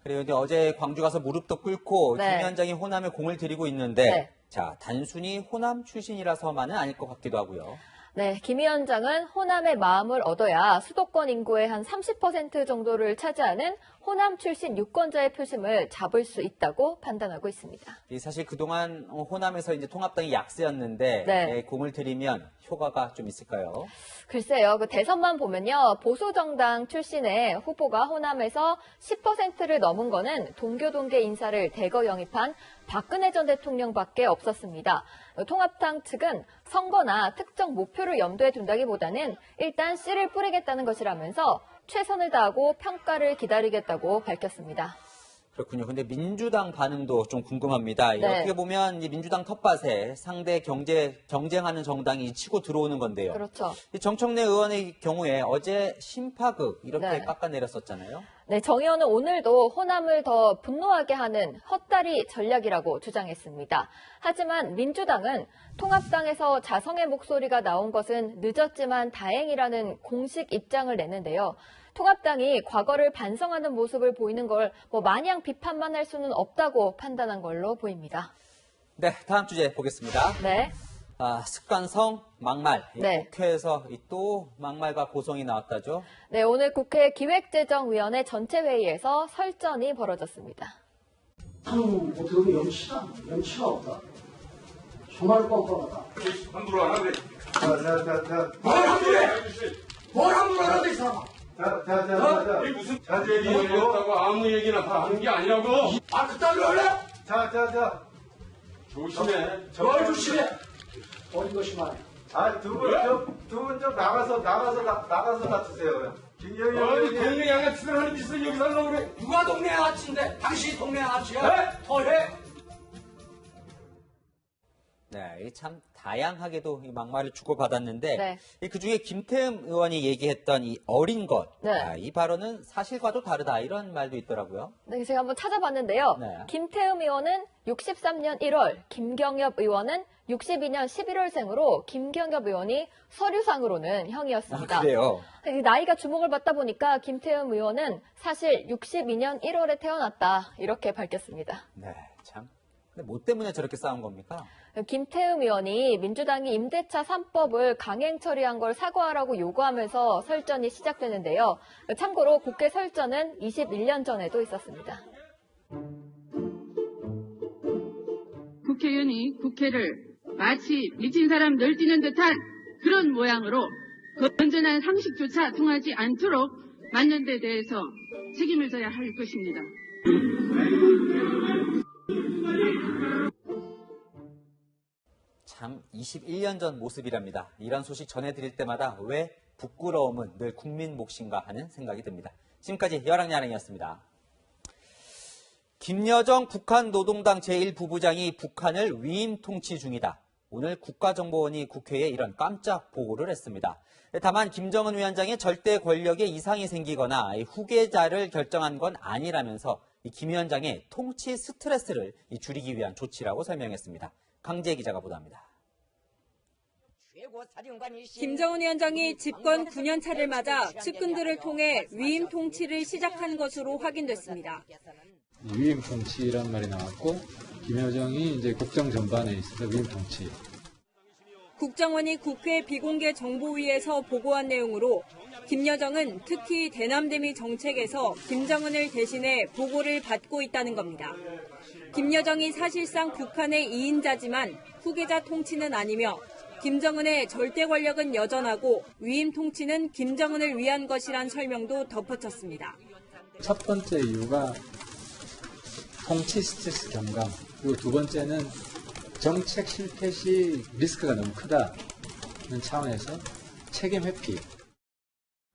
그래요. 근데 어제 광주 가서 무릎도 꿇고 네. 김 위원장이 호남에 공을 들이고 있는데 네. 자, 단순히 호남 출신이라서만은 아닐 것 같기도 하고요. 네, 김 위원장은 호남의 마음을 얻어야 수도권 인구의 한 30% 정도를 차지하는 호남 출신 유권자의 표심을 잡을 수 있다고 판단하고 있습니다. 사실 그동안 호남에서 이제 통합당이 약세였는데 네. 공을 들이면 효과가 좀 있을까요? 글쎄요, 그 대선만 보면요, 보수정당 출신의 후보가 호남에서 10%를 넘은 거는 동교동계 인사를 대거 영입한 박근혜 전 대통령밖에 없었습니다. 통합당 측은 선거나 특정 목표를 염두에 둔다기보다는 일단 씨를 뿌리겠다는 것이라면서 최선을 다하고 평가를 기다리겠다고 밝혔습니다. 그렇군요. 근데 민주당 반응도 좀 궁금합니다. 네. 어떻게 보면 이 민주당 텃밭에 상대 경쟁하는 정당이 치고 들어오는 건데요. 그렇죠. 이 정청래 의원의 경우에 어제 심파극 이렇게 네. 깎아내렸었잖아요. 네, 정 의원은 오늘도 호남을 더 분노하게 하는 헛다리 전략이라고 주장했습니다. 하지만 민주당은 통합당에서 자성의 목소리가 나온 것은 늦었지만 다행이라는 공식 입장을 냈는데요. 통합당이 과거를 반성하는 모습을 보이는 걸 마냥 비판만 할 수는 없다고 판단한 걸로 보입니다. 네, 다음 주제 보겠습니다. 네. 습관성 막말. 네. 국회에서 또 막말과 고성이 나왔다죠? 네, 오늘 국회 기획재정위원회 전체 회의에서 설전이 벌어졌습니다. 어떻게 보면 염치가 없다. 정말 뻔뻔하다. 함부로 안 하네. 뭘 함부로 해! 뭘 함부로 하는데, 이 사람아! 이게 무슨 자제기 열렸다고 아무 얘기나 다 하는 게 아니라고. 그딴 거 할래? 조심해. 뭘 조심해? 어린 것이 말이야. 두 분 좀 나가서 다투세요. 김영희 어디 동네 양아치들 하는 짓을 여기서 하려고 그래. 누가 동네 양아치인데? 당신이 동네 양아치야? 더해? 네, 참 다양하게도 이 막말을 주고받았는데 네. 그중에 김태흠 의원이 얘기했던 이 어린 것, 네. 이 발언은 사실과도 다르다 이런 말도 있더라고요. 네, 제가 한번 찾아봤는데요. 네. 김태흠 의원은 63년 1월, 김경엽 의원은 62년 11월생으로 김경엽 의원이 서류상으로는 형이었습니다. 그래요? 나이가 주목을 받다 보니까 김태흠 의원은 사실 62년 1월에 태어났다 이렇게 밝혔습니다. 네, 참. 근데 뭐 때문에 저렇게 싸운 겁니까? 김태흠 의원이 민주당이 임대차 3법을 강행 처리한 걸 사과하라고 요구하면서 설전이 시작되는데요. 참고로 국회 설전은 21년 전에도 있었습니다. 국회의원이 국회를 마치 미친 사람 널뛰는 듯한 그런 모양으로 건전한 상식조차 통하지 않도록 만든 데 대해서 책임을 져야 할 것입니다. 참 21년 전 모습이랍니다. 이런 소식 전해드릴 때마다 왜 부끄러움은 늘 국민 몫인가 하는 생각이 듭니다. 지금까지 여랑야랑이었습니다. 김여정 북한 노동당 제1부부장이 북한을 위임 통치 중이다. 오늘 국가정보원이 국회에 이런 깜짝 보고를 했습니다. 다만 김정은 위원장의 절대 권력에 이상이 생기거나 후계자를 결정한 건 아니라면서 김 위원장의 통치 스트레스를 줄이기 위한 조치라고 설명했습니다. 강재 기자가 보도합니다. 김정은 위원장이 집권 9년 차를 맞아 측근들을 통해 위임 통치를 시작한 것으로 확인됐습니다. 위임 통치란 말이 나왔고 김여정이 이제 국정 전반에 있어서 위임 통치. 국정원이 국회 비공개 정보위에서 보고한 내용으로 김여정은 특히 대남대미 정책에서 김정은을 대신해 보고를 받고 있다는 겁니다. 김여정이 사실상 북한의 2인자지만 후계자 통치는 아니며 김정은의 절대 권력은 여전하고 위임 통치는 김정은을 위한 것이란 설명도 덧붙였습니다. 첫 번째 이유가 통치 스트레스 경감, 그리고 두 번째는 정책 실패 시 리스크가 너무 크다는 차원에서 책임 회피.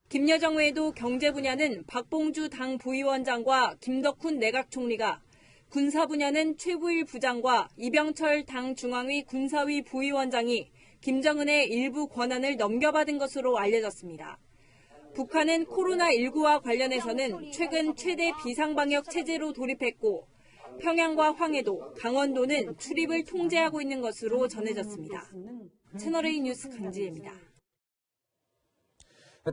김여정 외에도 경제 분야는 박봉주 당 부위원장과 김덕훈 내각 총리가, 군사 분야는 최부일 부장과 이병철 당 중앙위 군사위 부위원장이 김정은의 일부 권한을 넘겨받은 것으로 알려졌습니다. 북한은 코로나19와 관련해서는 최근 최대 비상방역 체제로 돌입했고 평양과 황해도, 강원도는 출입을 통제하고 있는 것으로 전해졌습니다. 채널A 뉴스 강지혜입니다.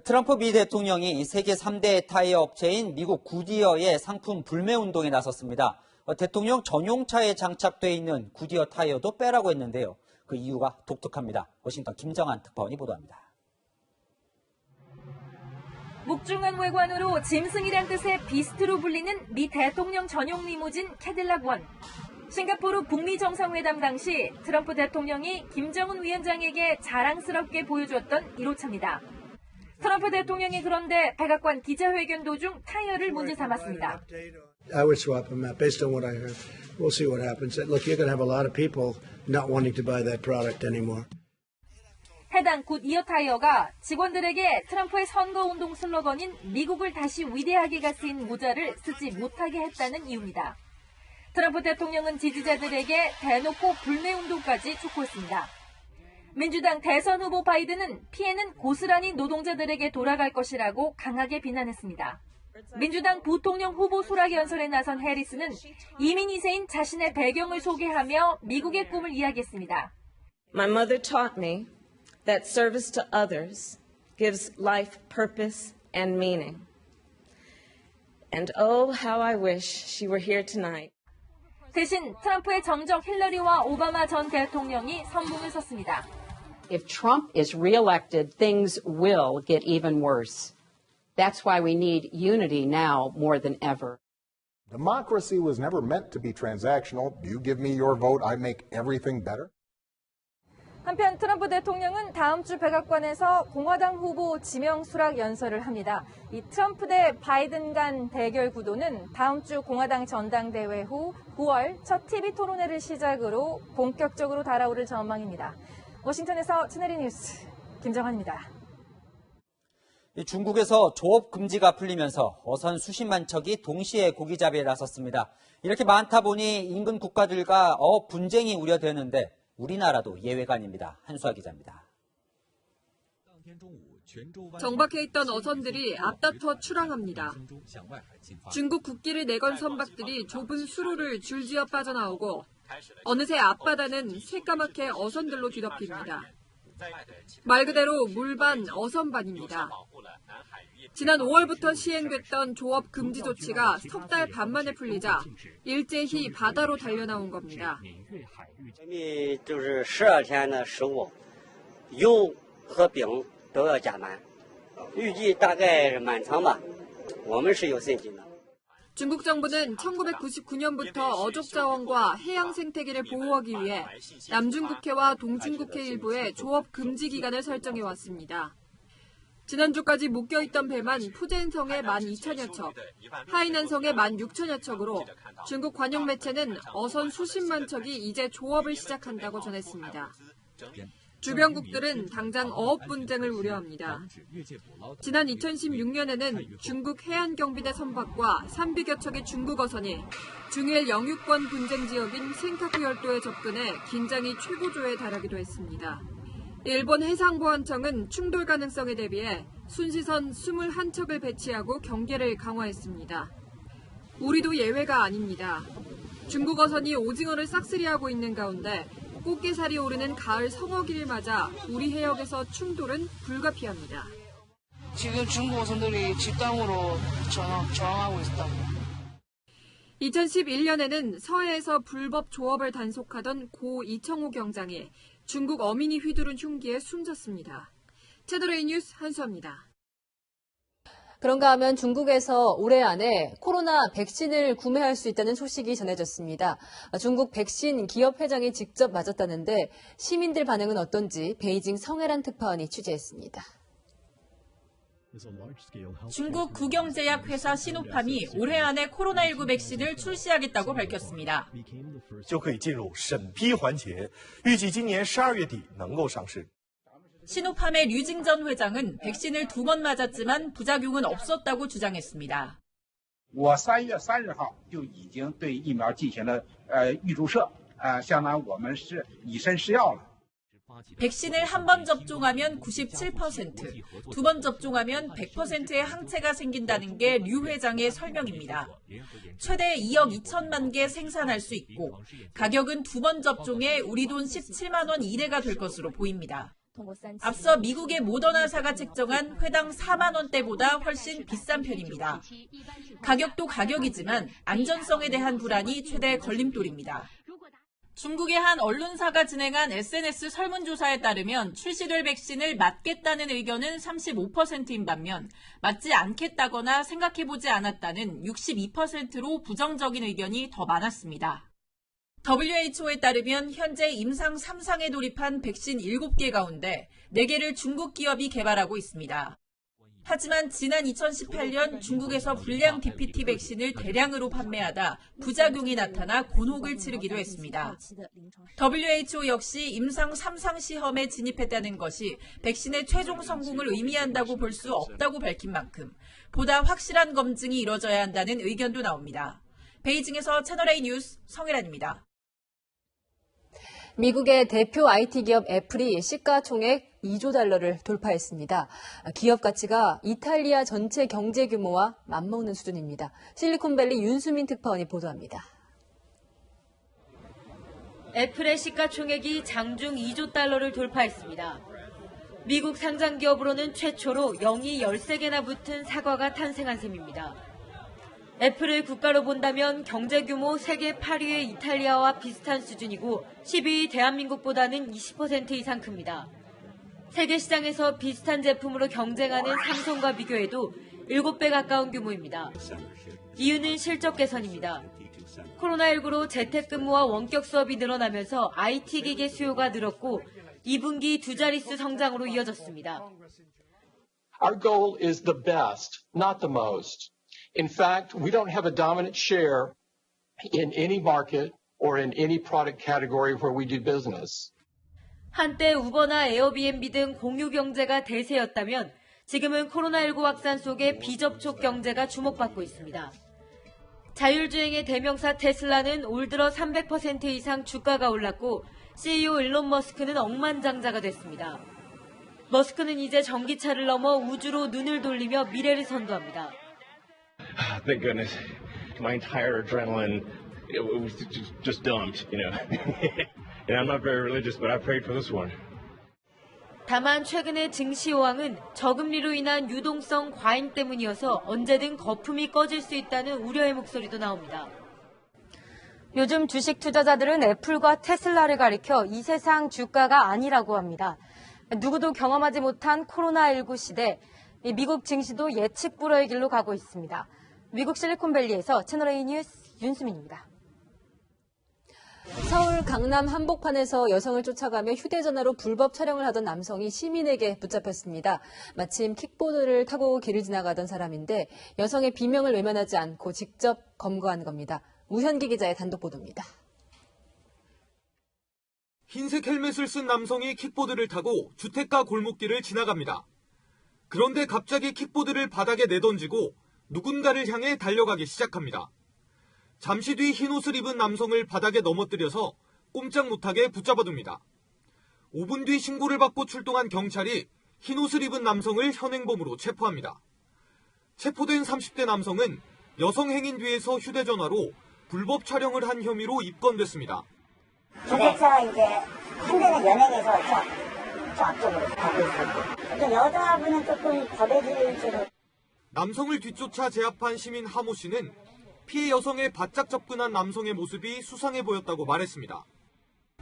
트럼프 미 대통령이 세계 3대 타이어 업체인 미국 구디어의 상품 불매 운동에 나섰습니다. 대통령 전용차에 장착돼 있는 구디어 타이어도 빼라고 했는데요. 그 이유가 독특합니다. 워싱턴 김정한 특파원이 보도합니다. 묵중한 외관으로 짐승이란 뜻의 비스트로 불리는 미 대통령 전용 리무진 캐딜락 원. 싱가포르 북미 정상회담 당시 트럼프 대통령이 김정은 위원장에게 자랑스럽게 보여주었던 1호차입니다. 트럼프 대통령이 그런데 백악관 기자회견 도중 타이어를 문제 삼았습니다. I would swap them out based on what I heard. We'll see what happens. Look, you're going to have a lot of people not wanting to buy that product anymore. 해당 굿 이어 타이어가 직원들에게 트럼프의 선거운동 슬로건인 미국을 다시 위대하게가 쓰인 모자를 쓰지 못하게 했다는 이유입니다. 트럼프 대통령은 지지자들에게 대놓고 불매운동까지 촉구했습니다. 민주당 대선 후보 바이든은 피해는 고스란히 노동자들에게 돌아갈 것이라고 강하게 비난했습니다. 민주당 부통령 후보 수락 연설에 나선 해리스는 이민 2세인 자신의 배경을 소개하며 미국의 꿈을 이야기했습니다. My mother taught me that service to others gives life purpose and meaning. And oh, how I wish she were here tonight. 대신 트럼프의 정적 힐러리와 오바마 전 대통령이 선봉을 섰습니다. If Trump is reelected, things will get even worse. That's why we need unity now more than ever. Democracy was never meant to be transactional. You give me your vote, I make everything better. 한편 트럼프 대통령은 다음 주 백악관에서 공화당 후보 지명 수락 연설을 합니다. 이 트럼프 대 바이든 간 대결 구도는 다음 주 공화당 전당대회 후 9월 첫 TV 토론회를 시작으로 본격적으로 달아오를 전망입니다. 워싱턴에서 채널A 뉴스 김정환입니다. 중국에서 조업 금지가 풀리면서 어선 수십만 척이 동시에 고기잡이에 나섰습니다. 이렇게 많다 보니 인근 국가들과 어업 분쟁이 우려되는데 우리나라도 예외가 아닙니다. 한수아 기자입니다. 정박해 있던 어선들이 앞다퉈 출항합니다. 중국 국기를 내건 선박들이 좁은 수로를 줄지어 빠져나오고 어느새 앞바다는 새까맣게 어선들로 뒤덮입니다. 말 그대로 물반, 어선반입니다. 지난 5월부터 시행됐던 조업 금지 조치가 석 달 반 만에 풀리자 일제히 바다로 달려나온 겁니다. 就是12天的食物，油和饼都要加满，预计大概满仓吧。我们是有信心的。 중국 정부는 1999년부터 어족 자원과 해양 생태계를 보호하기 위해 남중국해와 동중국해 일부에 조업 금지 기간을 설정해 왔습니다. 지난주까지 묶여있던 배만 푸젠성에 12,000여 척, 하이난성에 16,000여 척으로 중국 관영 매체는 어선 수십만 척이 이제 조업을 시작한다고 전했습니다. 주변국들은 당장 어업 분쟁을 우려합니다. 지난 2016년에는 중국 해안경비대 선박과 300여 척의 중국 어선이 중일 영유권 분쟁 지역인 센카쿠 열도에 접근해 긴장이 최고조에 달하기도 했습니다. 일본 해상보안청은 충돌 가능성에 대비해 순시선 21척을 배치하고 경계를 강화했습니다. 우리도 예외가 아닙니다. 중국 어선이 오징어를 싹쓸이하고 있는 가운데 꽃게살이 오르는 가을 성어기를 맞아 우리 해역에서 충돌은 불가피합니다. 지금 중국 어선들이 집단으로 저항하고 있다고. 2011년에는 서해에서 불법 조업을 단속하던 고 이청호 경장이 중국 어민이 휘두른 흉기에 숨졌습니다. 채널A 뉴스 한수아입니다. 그런가 하면 중국에서 올해 안에 코로나 백신을 구매할 수 있다는 소식이 전해졌습니다. 중국 백신 기업 회장이 직접 맞았다는데 시민들 반응은 어떤지 베이징 성혜란 특파원이 취재했습니다. 중국 국영제약 회사 시노팜이 올해 안에 코로나19 백신을 출시하겠다고 밝혔습니다. 就可以进入审批环节，预计今年12月底能够上市。 시노팜의 류징전 회장은 백신을 2번 맞았지만 부작용은 없었다고 주장했습니다. 我3月30号就已经对疫苗进行了预注射，相当于我们是以身试药了。 백신을 한 번 접종하면 97%, 2번 접종하면 100%의 항체가 생긴다는 게 류 회장의 설명입니다. 최대 2억 2천만 개 생산할 수 있고 가격은 2번 접종에 우리 돈 17만 원 이내가 될 것으로 보입니다. 앞서 미국의 모더나사가 책정한 회당 4만 원대보다 훨씬 비싼 편입니다. 가격도 가격이지만 안전성에 대한 불안이 최대 걸림돌입니다. 중국의 한 언론사가 진행한 SNS 설문조사에 따르면 출시될 백신을 맞겠다는 의견은 35%인 반면 맞지 않겠다거나 생각해보지 않았다는 62%로 부정적인 의견이 더 많았습니다. WHO에 따르면 현재 임상 3상에 돌입한 백신 7개 가운데 4개를 중국 기업이 개발하고 있습니다. 하지만 지난 2018년 중국에서 불량 DPT 백신을 대량으로 판매하다 부작용이 나타나 곤혹을 치르기도 했습니다. WHO 역시 임상 3상 시험에 진입했다는 것이 백신의 최종 성공을 의미한다고 볼 수 없다고 밝힌 만큼 보다 확실한 검증이 이뤄져야 한다는 의견도 나옵니다. 베이징에서 채널A 뉴스 성혜란입니다. 미국의 대표 IT 기업 애플이 시가총액 2조 달러를 돌파했습니다. 기업 가치가 이탈리아 전체 경제 규모와 맞먹는 수준입니다. 실리콘밸리 윤수민 특파원이 보도합니다. 애플의 시가총액이 장중 2조 달러를 돌파했습니다. 미국 상장 기업으로는 최초로 0이 13개나 붙은 사과가 탄생한 셈입니다. 애플을 국가로 본다면 경제 규모 세계 8위의 이탈리아와 비슷한 수준이고 10위 대한민국보다는 20% 이상 큽니다. 세계 시장에서 비슷한 제품으로 경쟁하는 삼성과 비교해도 7배 가까운 규모입니다. 이유는 실적 개선입니다. 코로나19로 재택근무와 원격 수업이 늘어나면서 IT 기계 수요가 늘었고 2분기 두 자릿수 성장으로 이어졌습니다. Our goal is the best, not the most. In fact, we don't have a dominant share in any market or in any product category where we do business. 한때 우버나 에어비앤비 등 공유 경제가 대세였다면 지금은 코로나19 확산 속에 비접촉 경제가 주목받고 있습니다. 자율주행의 대명사 테슬라는 올 들어 300% 이상 주가가 올랐고 CEO 일론 머스크는 억만장자가 됐습니다. 머스크는 이제 전기차를 넘어 우주로 눈을 돌리며 미래를 선도합니다. Thank goodness. My entire adrenaline, it was just dumped, you know. And I'm not very religious, but I prayed for this one. 다만 최근의 증시 호황은 저금리로 인한 유동성 과잉 때문이어서 언제든 거품이 꺼질 수 있다는 우려의 목소리도 나옵니다. 요즘 주식 투자자들은 애플과 테슬라를 가리켜 이 세상 주가가 아니라고 합니다. 누구도 경험하지 못한 코로나19 시대, 미국 증시도 예측 불허의 길로 가고 있습니다. 미국 실리콘밸리에서 채널A 뉴스 윤수민입니다. 서울 강남 한복판에서 여성을 쫓아가며 휴대전화로 불법 촬영을 하던 남성이 시민에게 붙잡혔습니다. 마침 킥보드를 타고 길을 지나가던 사람인데 여성의 비명을 외면하지 않고 직접 검거한 겁니다. 우현기 기자의 단독 보도입니다. 흰색 헬멧을 쓴 남성이 킥보드를 타고 주택가 골목길을 지나갑니다. 그런데 갑자기 킥보드를 바닥에 내던지고 누군가를 향해 달려가기 시작합니다. 잠시 뒤 흰옷을 입은 남성을 바닥에 넘어뜨려서 꼼짝 못하게 붙잡아둡니다. 5분 뒤 신고를 받고 출동한 경찰이 흰옷을 입은 남성을 현행범으로 체포합니다. 체포된 30대 남성은 여성 행인 뒤에서 휴대전화로 불법 촬영을 한 혐의로 입건됐습니다. 주택차가 이제 한 대는 연행해서 저 앞쪽으로 가고 있었고, 근데 여자분은 조금 거대질적으로. 남성을 뒤쫓아 제압한 시민 하모 씨는 피해 여성에 바짝 접근한 남성의 모습이 수상해 보였다고 말했습니다.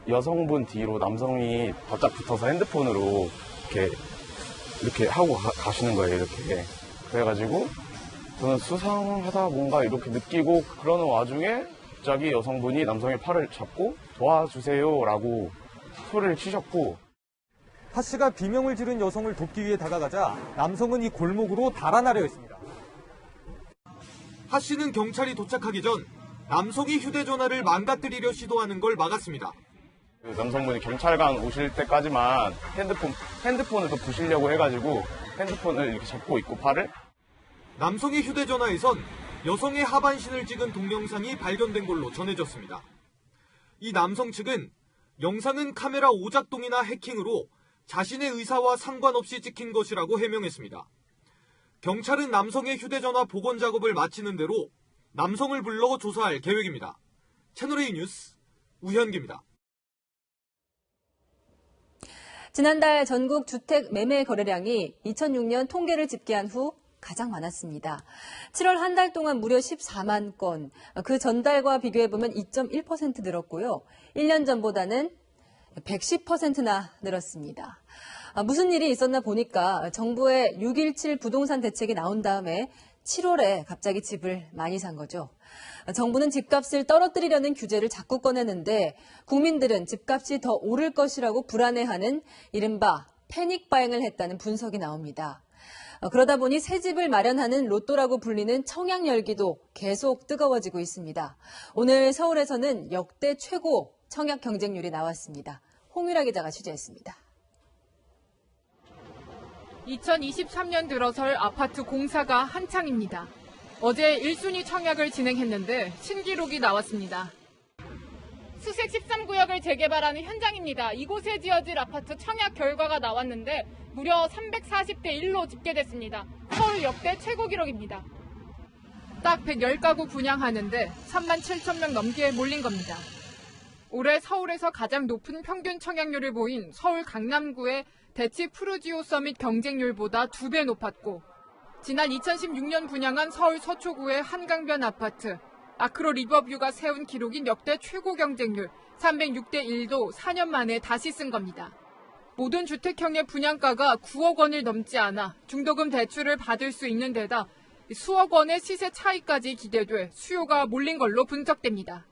여성분 뒤로 남성이 바짝 붙어서 핸드폰으로 이렇게 하고 가시는 거예요, 이렇게. 그래가지고 저는 수상하다 뭔가 이렇게 느끼고 그러는 와중에 갑자기 여성분이 남성의 팔을 잡고 도와주세요라고 소리를 치셨고, 하 씨가 비명을 지른 여성을 돕기 위해 다가가자 남성은 이 골목으로 달아나려 했습니다. 하 씨는 경찰이 도착하기 전 남성이 휴대전화를 망가뜨리려 시도하는 걸 막았습니다. 남성분이 경찰관 오실 때까지만 핸드폰을 더 부시려고 해가지고 핸드폰을 이렇게 잡고 있고 팔을. 남성의 휴대전화에선 여성의 하반신을 찍은 동영상이 발견된 걸로 전해졌습니다. 이 남성 측은 영상은 카메라 오작동이나 해킹으로 자신의 의사와 상관없이 찍힌 것이라고 해명했습니다. 경찰은 남성의 휴대전화 복원 작업을 마치는 대로 남성을 불러 조사할 계획입니다. 채널A 뉴스 우현기입니다. 지난달 전국 주택 매매 거래량이 2006년 통계를 집계한 후 가장 많았습니다. 7월 한 달 동안 무려 14만 건, 그 전달과 비교해보면 2.1% 늘었고요. 1년 전보다는 110%나 늘었습니다. 무슨 일이 있었나 보니까 정부의 6.17 부동산 대책이 나온 다음에 7월에 갑자기 집을 많이 산 거죠. 정부는 집값을 떨어뜨리려는 규제를 자꾸 꺼내는데 국민들은 집값이 더 오를 것이라고 불안해하는 이른바 패닉 바잉을 했다는 분석이 나옵니다. 그러다 보니 새 집을 마련하는 로또라고 불리는 청약 열기도 계속 뜨거워지고 있습니다. 오늘 서울에서는 역대 최고 청약 경쟁률이 나왔습니다. 홍유라 기자가 취재했습니다. 2023년 들어설 아파트 공사가 한창입니다. 어제 1순위 청약을 진행했는데 신기록이 나왔습니다. 수색 13구역을 재개발하는 현장입니다. 이곳에 지어질 아파트 청약 결과가 나왔는데 무려 340대 1로 집계됐습니다. 서울 역대 최고 기록입니다. 딱 110가구 분양하는데 3만 7천 명 넘게 몰린 겁니다. 올해 서울에서 가장 높은 평균 청약률을 보인 서울 강남구의 대치 푸르지오 서밋 경쟁률보다 2배 높았고 지난 2016년 분양한 서울 서초구의 한강변 아파트 아크로 리버뷰가 세운 기록인 역대 최고 경쟁률 306대 1도 4년 만에 다시 쓴 겁니다. 모든 주택형의 분양가가 9억 원을 넘지 않아 중도금 대출을 받을 수 있는 데다 수억 원의 시세 차이까지 기대돼 수요가 몰린 걸로 분석됩니다.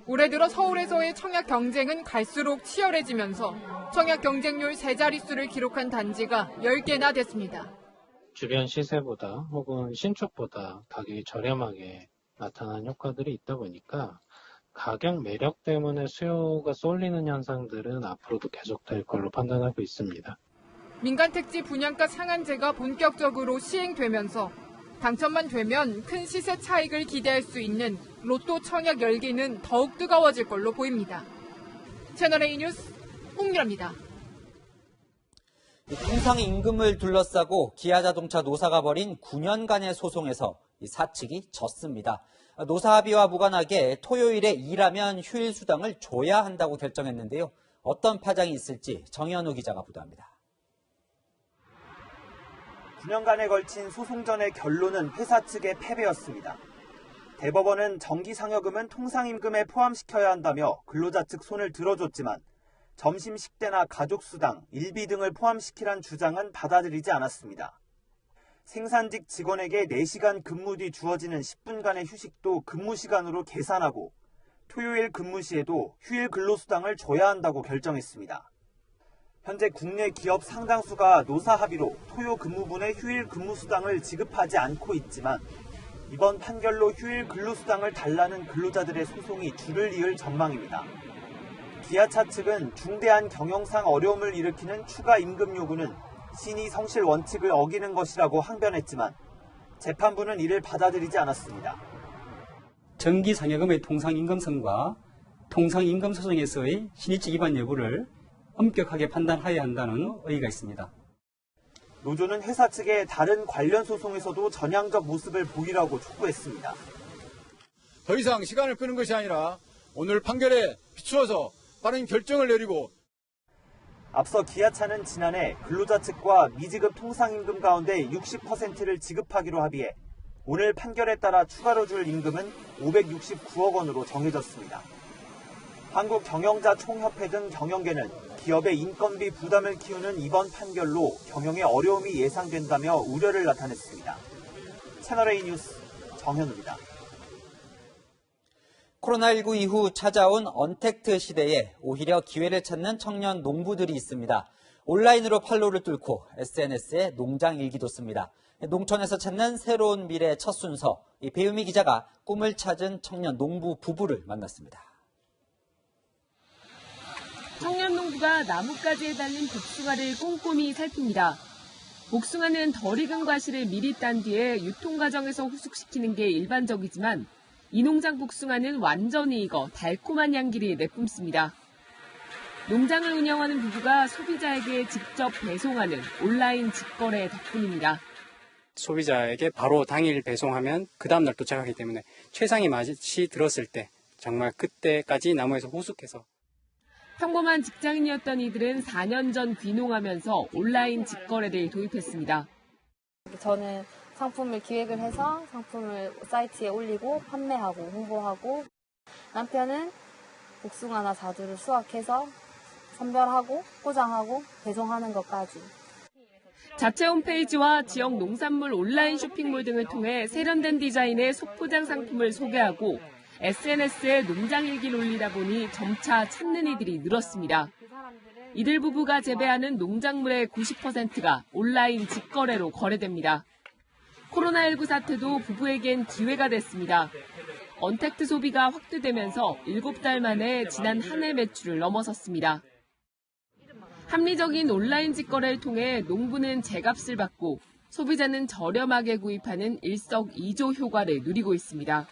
올해 들어 서울에서의 청약 경쟁은 갈수록 치열해지면서 청약 경쟁률 3자릿수를 기록한 단지가 10개나 됐습니다. 주변 시세보다 혹은 신축보다 가격이 저렴하게 나타난 효과들이 있다 보니까 가격 매력 때문에 수요가 쏠리는 현상들은 앞으로도 계속될 걸로 판단하고 있습니다. 민간택지 분양가 상한제가 본격적으로 시행되면서 당첨만 되면 큰 시세 차익을 기대할 수 있는 로또 청약 열기는 더욱 뜨거워질 걸로 보입니다. 채널A 뉴스 홍유라입니다. 통상임금을 둘러싸고 기아자동차 노사가 벌인 9년간의 소송에서 사측이 졌습니다. 노사 합의와 무관하게 토요일에 일하면 휴일 수당을 줘야 한다고 결정했는데요. 어떤 파장이 있을지 정현우 기자가 보도합니다. 9년간에 걸친 소송전의 결론은 회사 측의 패배였습니다. 대법원은 정기상여금은 통상임금에 포함시켜야 한다며 근로자 측 손을 들어줬지만 점심 식대나 가족수당, 일비 등을 포함시키란 주장은 받아들이지 않았습니다. 생산직 직원에게 4시간 근무 뒤 주어지는 10분간의 휴식도 근무 시간으로 계산하고 토요일 근무 시에도 휴일 근로수당을 줘야 한다고 결정했습니다. 현재 국내 기업 상당수가 노사 합의로 토요 근무분의 휴일 근무수당을 지급하지 않고 있지만 이번 판결로 휴일 근로수당을 달라는 근로자들의 소송이 줄을 이을 전망입니다. 기아차 측은 중대한 경영상 어려움을 일으키는 추가 임금 요구는 신의 성실 원칙을 어기는 것이라고 항변했지만 재판부는 이를 받아들이지 않았습니다. 정기상여금의 통상임금성과 통상임금 소송에서의 신의적 위반 여부를 엄격하게 판단해야 한다는 의의가 있습니다. 노조는 회사 측에 다른 관련 소송에서도 전향적 모습을 보이라고 촉구했습니다. 더 이상 시간을 끄는 것이 아니라 오늘 판결에 비추어서 빠른 결정을 내리고 앞서 기아차는 지난해 근로자 측과 미지급 통상임금 가운데 60%를 지급하기로 합의해 오늘 판결에 따라 추가로 줄 임금은 569억 원으로 정해졌습니다. 한국경영자총협회 등 경영계는 기업의 인건비 부담을 키우는 이번 판결로 경영에 어려움이 예상된다며 우려를 나타냈습니다. 채널A 뉴스 정현우입니다. 코로나19 이후 찾아온 언택트 시대에 오히려 기회를 찾는 청년 농부들이 있습니다. 온라인으로 판로를 뚫고 SNS에 농장 일기도 씁니다. 농촌에서 찾는 새로운 미래의 첫 순서, 배우미 기자가 꿈을 찾은 청년 농부 부부를 만났습니다. 청년 농부가 나뭇가지에 달린 복숭아를 꼼꼼히 살핍니다. 복숭아는 덜 익은 과실을 미리 딴 뒤에 유통 과정에서 후숙시키는 게 일반적이지만 이 농장 복숭아는 완전히 익어 달콤한 향기를 내뿜습니다. 농장을 운영하는 부부가 소비자에게 직접 배송하는 온라인 직거래 덕분입니다. 소비자에게 바로 당일 배송하면 그 다음날 도착하기 때문에 최상의 맛이 들었을 때 정말 그때까지 나무에서 후숙해서. 평범한 직장인이었던 이들은 4년 전 귀농하면서 온라인 직거래를 도입했습니다. 저는 상품을 기획을 해서 상품을 사이트에 올리고 판매하고 홍보하고 남편은 복숭아나 자두를 수확해서 선별하고 포장하고 배송하는 것까지. 자체 홈페이지와 지역 농산물 온라인 쇼핑몰 등을 통해 세련된 디자인의 속포장 상품을 소개하고 SNS에 농장 일기를 올리다 보니 점차 찾는 이들이 늘었습니다. 이들 부부가 재배하는 농작물의 90%가 온라인 직거래로 거래됩니다. 코로나19 사태도 부부에겐 기회가 됐습니다. 언택트 소비가 확대되면서 7달 만에 지난 한 해 매출을 넘어섰습니다. 합리적인 온라인 직거래를 통해 농부는 제값을 받고 소비자는 저렴하게 구입하는 일석이조 효과를 누리고 있습니다.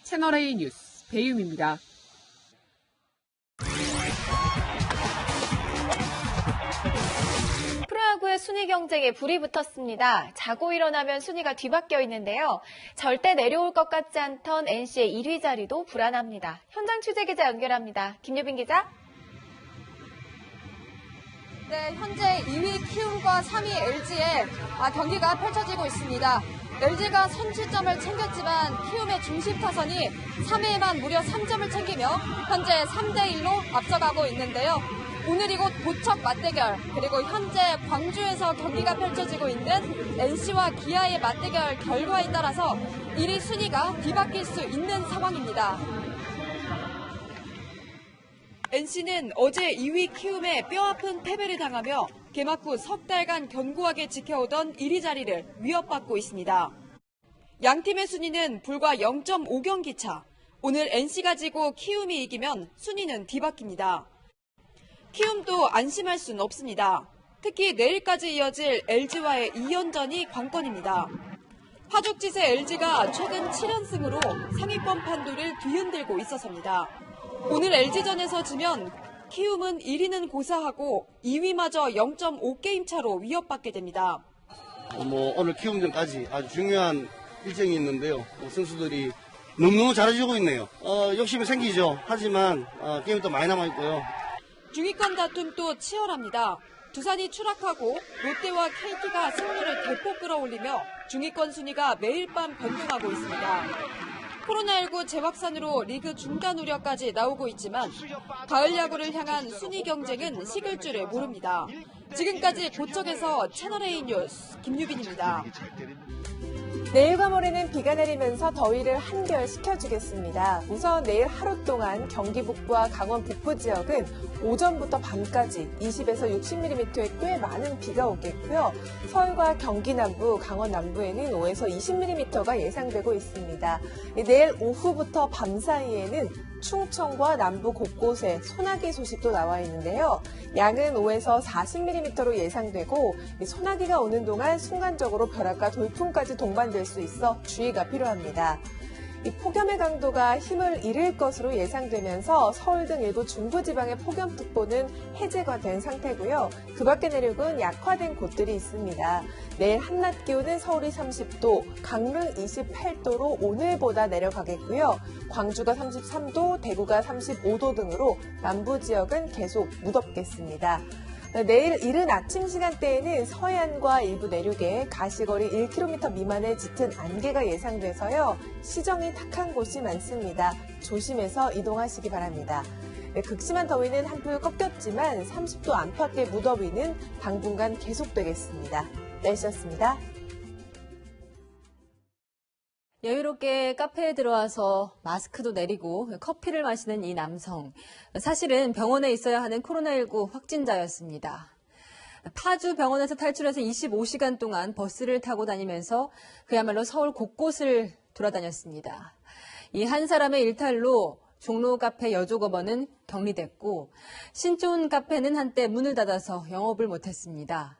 채널A 뉴스 배유미입니다. 프로야구의 순위 경쟁에 불이 붙었습니다. 자고 일어나면 순위가 뒤바뀌어 있는데요. 절대 내려올 것 같지 않던 NC의 1위 자리도 불안합니다. 현장 취재 기자 연결합니다. 김유빈 기자. 네, 현재 2위 키움과 3위 LG의 경기가 펼쳐지고 있습니다. LG가 선취점을 챙겼지만 키움의 중심 타선이 3회에만 무려 3점을 챙기며 현재 3대1로 앞서가고 있는데요. 오늘 이곳 도척 맞대결, 그리고 현재 광주에서 경기가 펼쳐지고 있는 NC와 기아의 맞대결 결과에 따라서 1위 순위가 뒤바뀔 수 있는 상황입니다. NC는 어제 2위 키움에 뼈아픈 패배를 당하며 개막 후 석 달간 견고하게 지켜오던 1위 자리를 위협받고 있습니다. 양 팀의 순위는 불과 0.5경기 차. 오늘 NC가 지고 키움이 이기면 순위는 뒤바뀝니다. 키움도 안심할 순 없습니다. 특히 내일까지 이어질 LG와의 2연전이 관건입니다. 파죽지세 LG가 최근 7연승으로 상위권 판도를 뒤흔들고 있어서입니다. 오늘 LG전에서 지면 키움은 1위는 고사하고 2위마저 0.5게임 차로 위협받게 됩니다. 오늘 키움전까지 아주 중요한 일정이 있는데요. 선수들이 너무너무 잘해주고 있네요. 욕심이 생기죠. 하지만 게임이 또 많이 남아있고요. 중위권 다툼 또 치열합니다. 두산이 추락하고 롯데와 KT가 승률을 대폭 끌어올리며 중위권 순위가 매일 밤 변동하고 있습니다. 코로나19 재확산으로 리그 중단 우려까지 나오고 있지만 가을 야구를 향한 순위 경쟁은 식을 줄을 모릅니다. 지금까지 도척에서 채널A 뉴스 김유빈입니다. 내일과 모레는 비가 내리면서 더위를 한결 식혀주겠습니다. 우선 내일 하루 동안 경기 북부와 강원 북부 지역은 오전부터 밤까지 20에서 60mm의 꽤 많은 비가 오겠고요. 서울과 경기 남부, 강원 남부에는 5에서 20mm가 예상되고 있습니다. 내일 오후부터 밤 사이에는 충청과 남부 곳곳에 소나기 소식도 나와 있는데요. 양은 5에서 40mm로 예상되고 소나기가 오는 동안 순간적으로 벼락과 돌풍까지 동반될 수 있어 주의가 필요합니다. 이 폭염의 강도가 힘을 잃을 것으로 예상되면서 서울 등 일부 중부지방의 폭염특보는 해제가 된 상태고요. 그 밖의 내륙은 약화된 곳들이 있습니다. 내일 한낮 기온은 서울이 30도, 강릉 28도로 오늘보다 내려가겠고요. 광주가 33도, 대구가 35도 등으로 남부 지역은 계속 무덥겠습니다. 내일 이른 아침 시간대에는 서해안과 일부 내륙에 가시거리 1km 미만의 짙은 안개가 예상돼서요. 시정이 탁한 곳이 많습니다. 조심해서 이동하시기 바랍니다. 극심한 더위는 한풀 꺾였지만 30도 안팎의 무더위는 당분간 계속되겠습니다. 날씨였습니다. 여유롭게 카페에 들어와서 마스크도 내리고 커피를 마시는 이 남성. 사실은 병원에 있어야 하는 코로나19 확진자였습니다. 파주 병원에서 탈출해서 25시간 동안 버스를 타고 다니면서 그야말로 서울 곳곳을 돌아다녔습니다. 이 한 사람의 일탈로 종로 카페 여조거버는 격리됐고 신촌 카페는 한때 문을 닫아서 영업을 못했습니다.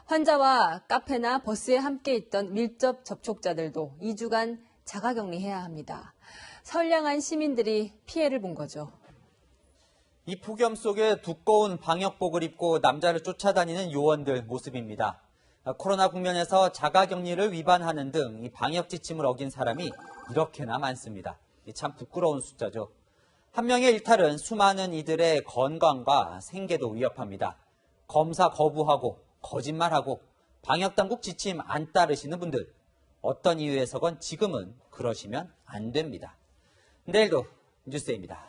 환자와 카페나 버스에 함께 있던 밀접 접촉자들도 2주간 자가격리해야 합니다. 선량한 시민들이 피해를 본 거죠. 이 폭염 속에 두꺼운 방역복을 입고 남자를 쫓아다니는 요원들 모습입니다. 코로나 국면에서 자가격리를 위반하는 등 이 방역 지침을 어긴 사람이 이렇게나 많습니다. 참 부끄러운 숫자죠. 한 명의 일탈은 수많은 이들의 건강과 생계도 위협합니다. 검사 거부하고 거짓말하고 방역당국 지침 안 따르시는 분들, 어떤 이유에서건 지금은 그러시면 안 됩니다. 내일도 뉴스데이입니다.